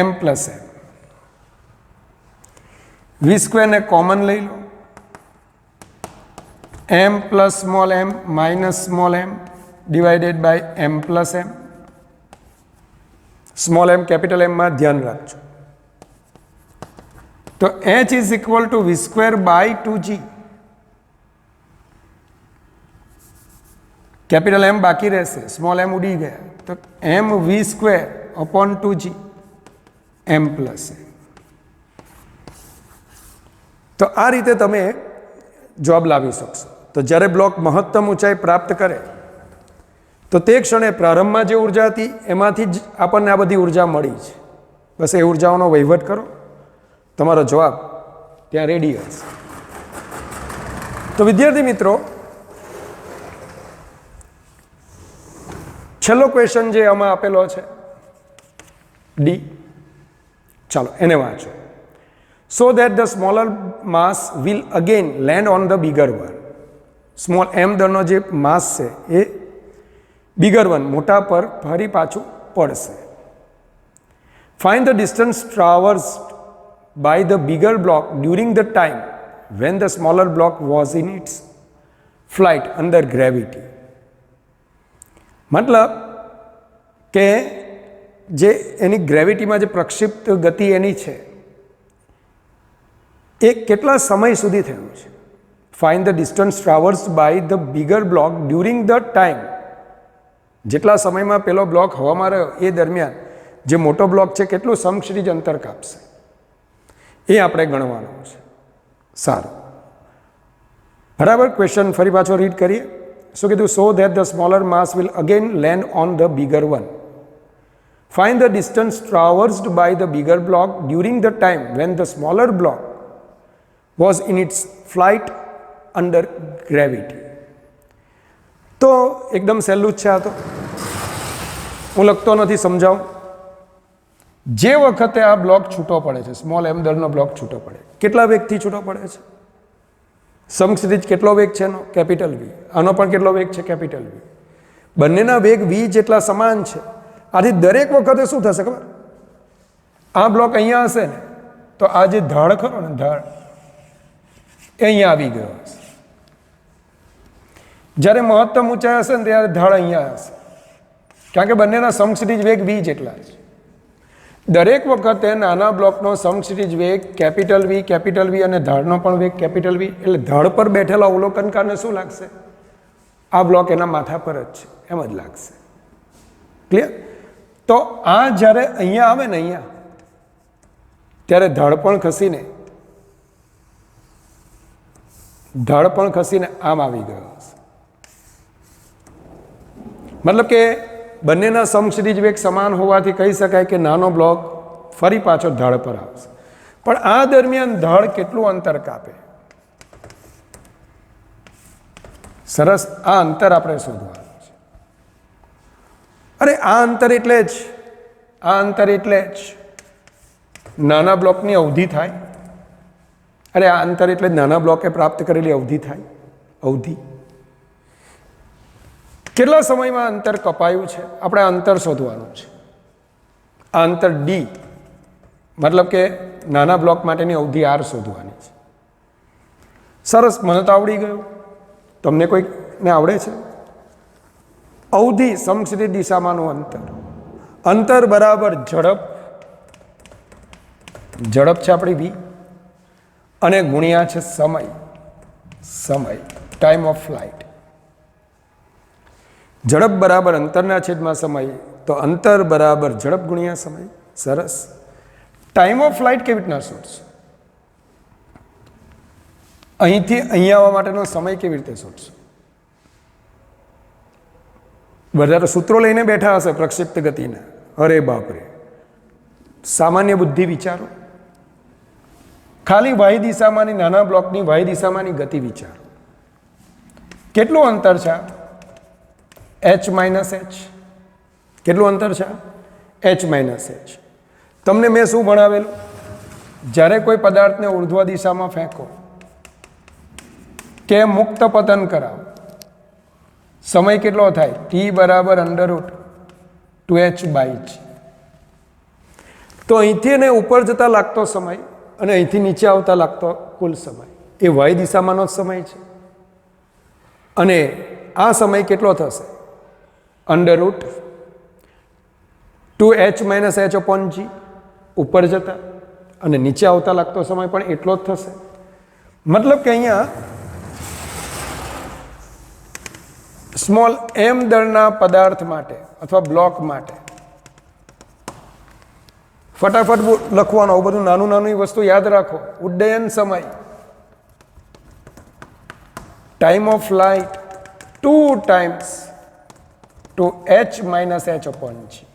m plus m. v² ને કોમન લઈ લો, m plus small m minus small m divided by m plus m. Small m capital M માં ધ્યાન રાખજો. તો h is equal to v² by 2g. Capital M બાકી રહેશે, small m ઉડી ગયા તો mv² upon 2g m plus m. તો આ રીતે તમે જવાબ લાવી શકશો. તો જ્યારે બ્લોક મહત્તમ ઊંચાઈ પ્રાપ્ત કરે તો તે ક્ષણે પ્રારંભમાં જે ઉર્જા હતી એમાંથી જ આપણને આ બધી ઉર્જા મળી છે. બસ એ ઉર્જાઓનો વહીવટ કરો, તમારો જવાબ ત્યાં રેડી હશે. તો વિદ્યાર્થી મિત્રો, છેલ્લો ક્વેશ્ચન જે આમાં આપેલો છે ડી, ચાલો એને વાંચો. So that the smaller mass will again land on the bigger one. Small M દળનો જે માસ છે એ બિગર વન મોટા પર ફરી પાછું પડશે. Find the distance traversed by the bigger block during the time when the smaller block was in its flight under gravity. મતલબ કે જે એની ગ્રેવિટીમાં જે પ્રક્ષિપ્ત ગતિ એની છે એ કેટલા સમય સુધી થયું છે. Find the distance traversed by the bigger block during the time. જેટલા સમયમાં પેલો બ્લોક હવામાં રહ્યો એ દરમિયાન જે મોટો બ્લોક છે કેટલું સમક્ષિતિજ અંતર કાપશે એ આપણે ગણવાનું છે. સારું, બરાબર. ક્વેશ્ચન ફરી પાછો રીડ કરીએ. શું કીધું? So that the smaller mass will again land on the bigger one. Find the distance traversed by the bigger block during the time when the smaller block was in its flight under gravity. તો એકદમ સહેલું જ છે આ તો, હું લખતો નથી, સમજાવું. જે વખતે આ બ્લોક છૂટો પડે છે, સ્મોલ એમ દળનો બ્લોક છૂટો પડે, કેટલા વેગથી છૂટો પડે છે? સમક્ષિતિજ કેટલો વેગ છે એનો? કેપિટલ વી. આનો પણ કેટલો વેગ છે? કેપિટલ વી. બંનેના વેગ વી જેટલા સમાન છે. આથી દરેક વખતે શું થશે ખબર? આ બ્લોક અહીંયા હશે ને તો આ જે ઢાળ ખરો ને, ઢાળ એ અહીંયા આવી ગયો હશે. જ્યારે મહત્તમ ઊંચાઈ હશે ને ત્યારે ઢાળ અહીંયા હશે, કારણ કે બંનેના સમક્ષિતિજ વેગ વી જેટલા છે. દરેક વખતે નાના બ્લોકનો સમક્ષિતિજ વેગ કેપિટલ વી અને ઢાળનો પણ વેગ કેપિટલ વી. એટલે ઢાળ પર બેઠેલા અવલોકનકારને શું લાગશે? આ બ્લોક એના માથા પર જ છે એમ જ લાગશે. ક્લિયર? તો આ જ્યારે અહીંયા આવે ને, અહીંયા ત્યારે ઢાળ પણ ખસીને આમ આવી ગયો હશે. મતલબ કે બંનેના સમક્ષિતિજ વેગ સમાન હોવાથી કહી શકાય કે નાનો બ્લોક ફરી પાછો ઢાળ પર આવશે. પણ આ દરમિયાન ઢાળ કેટલું અંતર કાપે? સરસ, આ અંતર આપણે શોધવાનું છે. અરે આ અંતર એટલે જ નાના બ્લોકની અવધિ થાય. અરે આ અંતર એટલે જ નાના બ્લોકે પ્રાપ્ત કરેલી અવધિ થાય. અવધિ કેટલા સમયમાં અંતર કપાયું છે, આપણે અંતર શોધવાનું છે. આ અંતર ડી, મતલબ કે નાના બ્લોક માટેની અવધિ આર શોધવાની છે. સરસ, મને તો આવડી ગયું. તમને કોઈને આવડે છે? અવધિ સમક્ષિતિજ દિશામાંનું અંતર બરાબર ઝડપ છે આપણી વી, અને ગુણ્યા છે સમય ટાઈમ ઓફ ફ્લાઇટ. ઝડપ બરાબર અંતરના છેદમાં સમય, તો અંતર બરાબર ઝડપ ગુણ્યા સમય. સરસ. ટાઈમ ઓફ ફ્લાઇટ કેવી રીતના શોધશો? અહીંથી અહીંયા આવવા માટેનો સમય કેવી રીતે શોધશો? બધા સૂત્રો લઈને બેઠા હશે પ્રક્ષિપ્ત ગતિના. અરે બાપરે, સામાન્ય બુદ્ધિ વિચારો. ખાલી વાય દિશામાંની નાના બ્લોકની વાય દિશામાંની ગતિ વિચારો. કેટલું અંતર છે? h minus h. કેટલું અંતર છે? h minus h. તમને મેં શું ભણાવેલું? જ્યારે કોઈ પદાર્થને ઉર્ધ્વ દિશામાં ફેંકો કે મુક્ત પતન કરાવો, સમય કેટલો થાય? t બરાબર √2h/g. તો અહીંથી એને ઉપર જતા લાગતો સમય અને અહીંથી નીચે આવતા લાગતો કુલ સમય એ વાય દિશામાંનો જ સમય છે. અને આ સમય કેટલો થશે? √2h-h/g. ઉપર જતા અને નીચે આવતા લાગતો સમય પણ એટલો જ થશે. મતલબ કે અહીંયા સ્મોલ એમ દળના પદાર્થ માટે અથવા બ્લોક માટે ફટાફટ લખવાનું, આવું બધું નાનું નાનું વસ્તુ યાદ રાખો. ઉડ્ડયન સમય, time of flight 2 times two h minus H upon g.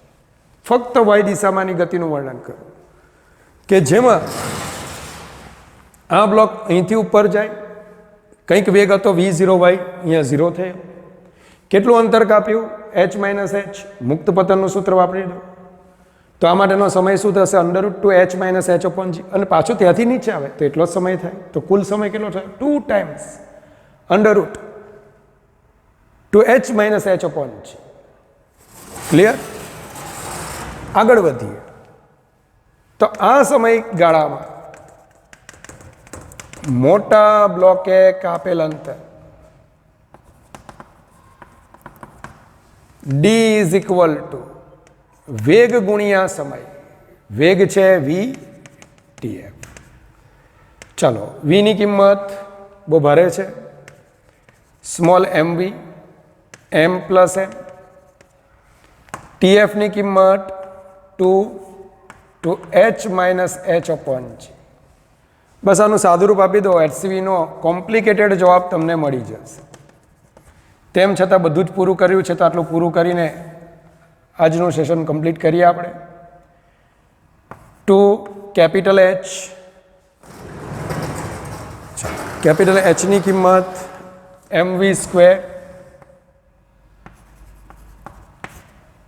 ફક્ત વાય દિશામાંની ગતિનું વર્ણન કરો કે જેમાં આ બ્લોક અહીંથી ઉપર જાય, કંઈક વેગ હતો v0 વાય, અહીંયા 0 થયો. કેટલું અંતર કાપ્યું? h minus H. મુક્ત પતનનું સૂત્ર વાપરી દો તો આ માટેનો સમય શું થશે? √2h માઇનસ એચ અપોન જી. અને પાછું ત્યાંથી નીચે આવે તો એટલો જ સમય થાય. તો કુલ સમય કેટલો થાય? 2 times √2h minus H upon g. Clear? આગળ વધીએ તો આ સમયગાળામાં મોટા બ્લોકે કાપેલ અંતર d ઇઝ ઇક્વલ ટુ વેગ ગુણ્યા સમય. વેગ છે v tf. ચાલો v ની કિંમત બહુ ભારે છે, small mv m plus m. tf ની કિંમત 2h minus H upon G. બસ આનું સાદુરૂપ આપી દો, HCVનો કોમ્પ્લિકેટેડ જવાબ તમને મળી જશે. તેમ છતાં બધું જ પૂરું કર્યું છે તો આટલું પૂરું કરીને આજનું સેશન કમ્પ્લીટ કરીએ આપણે. 2 કેપિટલ H, કેપિટલ Hની કિંમત mv²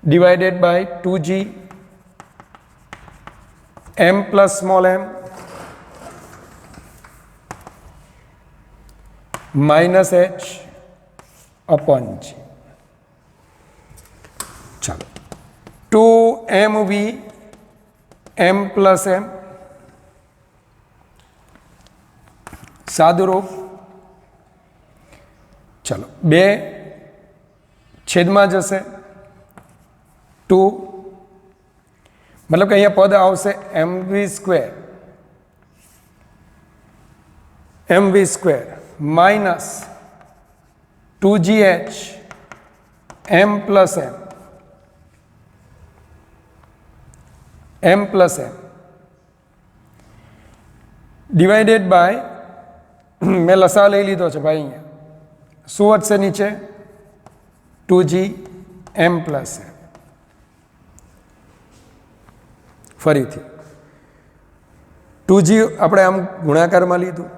divided by 2g m plus small m minus h upon g. ચાલો 2mv m પ્લસ m સાદુરૂપ. ચાલો 2 છેદમાં જશે 2, મતલબ કે અહીંયા પદ આવશે mv² minus 2gh m plus m divided by, મેં લસા લઈ લીધો છે ભાઈ. અહીંયા શું વધશે નીચે? 2g m plus m. ફરીથી 2g આપણે આમ ગુણાકારમાં લીધું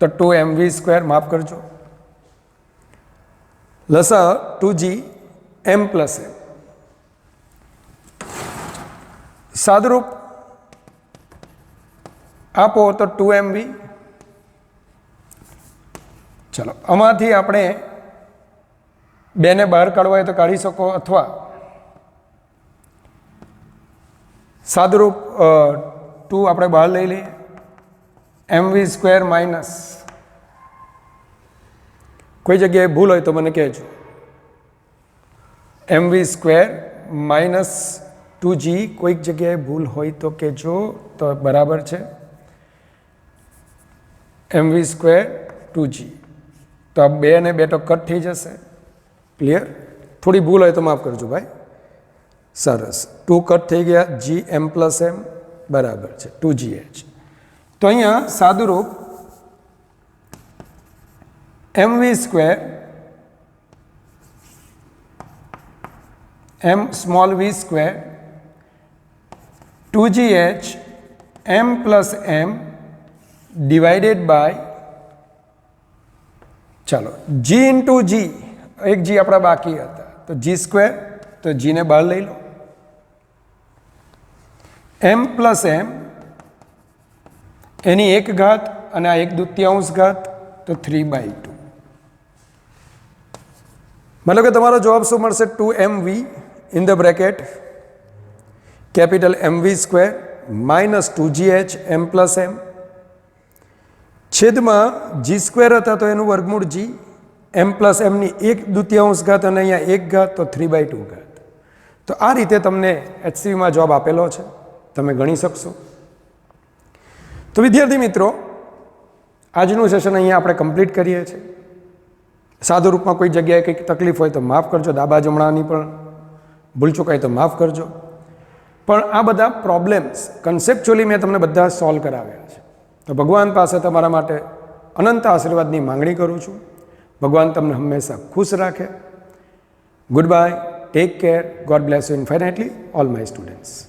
તો 2mv², માફ કરજો, લસા 2g m પ્લસ m. સાદરૂપ આપો તો 2mv. ચલો આમાંથી આપણે બેને બહાર કાઢવા હોય તો કાઢી શકો, અથવા સાદરૂપ 2 આપણે બહાર લઈ લઈએ. mv² માઇનસ, કોઈ જગ્યાએ ભૂલ હોય તો મને કહેજો, mv² માઇનસ 2g, કોઈક જગ્યાએ ભૂલ હોય તો કહેજો તો બરાબર છે. mv² 2g, તો આ 2 અને 2 તો કટ થઈ જશે. ક્લિયર? થોડી ભૂલ હોય તો માફ કરજો ભાઈ. સરસ, 2 કટ થઈ ગયા. g m પ્લસ m બરાબર છે 2gh. તો અહીંયા સાદુરૂપ mv² m small v² 2gh m plus m divided by, ચાલો g ઇન્ટુ g, એક g આપણા બાકી હતા તો g², તો g ને બહાર લઈ લો. m પ્લસ m એની 1 ઘાત અને આ 1/2 ઘાત તો 3/2. મતલબ કે તમારો જવાબ શું મળશે? 2mv in the bracket capital mv² minus 2gh m plus m છેદમાં g² હતા તો એનું વર્ગમૂળ g, m પ્લસ mની 1/2 ઘાત અને અહીંયા 1 ઘાત તો 3/2 ઘાત. તો આ રીતે તમને HCVમાં જવાબ આપેલો છે, તમે ગણી શકશો. તો વિદ્યાર્થી મિત્રો, આજનું સેશન અહીંયા આપણે કમ્પ્લીટ કરીએ છીએ. સાદુ રૂપમાં કોઈ જગ્યાએ કંઈક તકલીફ હોય તો માફ કરજો, ડાબા જમણાની પણ ભૂલ ચૂકાય તો માફ કરજો. પણ આ બધા પ્રોબ્લેમ્સ કન્સેપ્ચ્યુઅલી મેં તમને બધા સોલ્વ કરાવ્યા છે. તો ભગવાન પાસે તમારા માટે અનંત આશીર્વાદની માંગણી કરું છું. ભગવાન તમને હંમેશા ખુશ રાખે. Goodbye, take care, God bless you infinitely, all my students.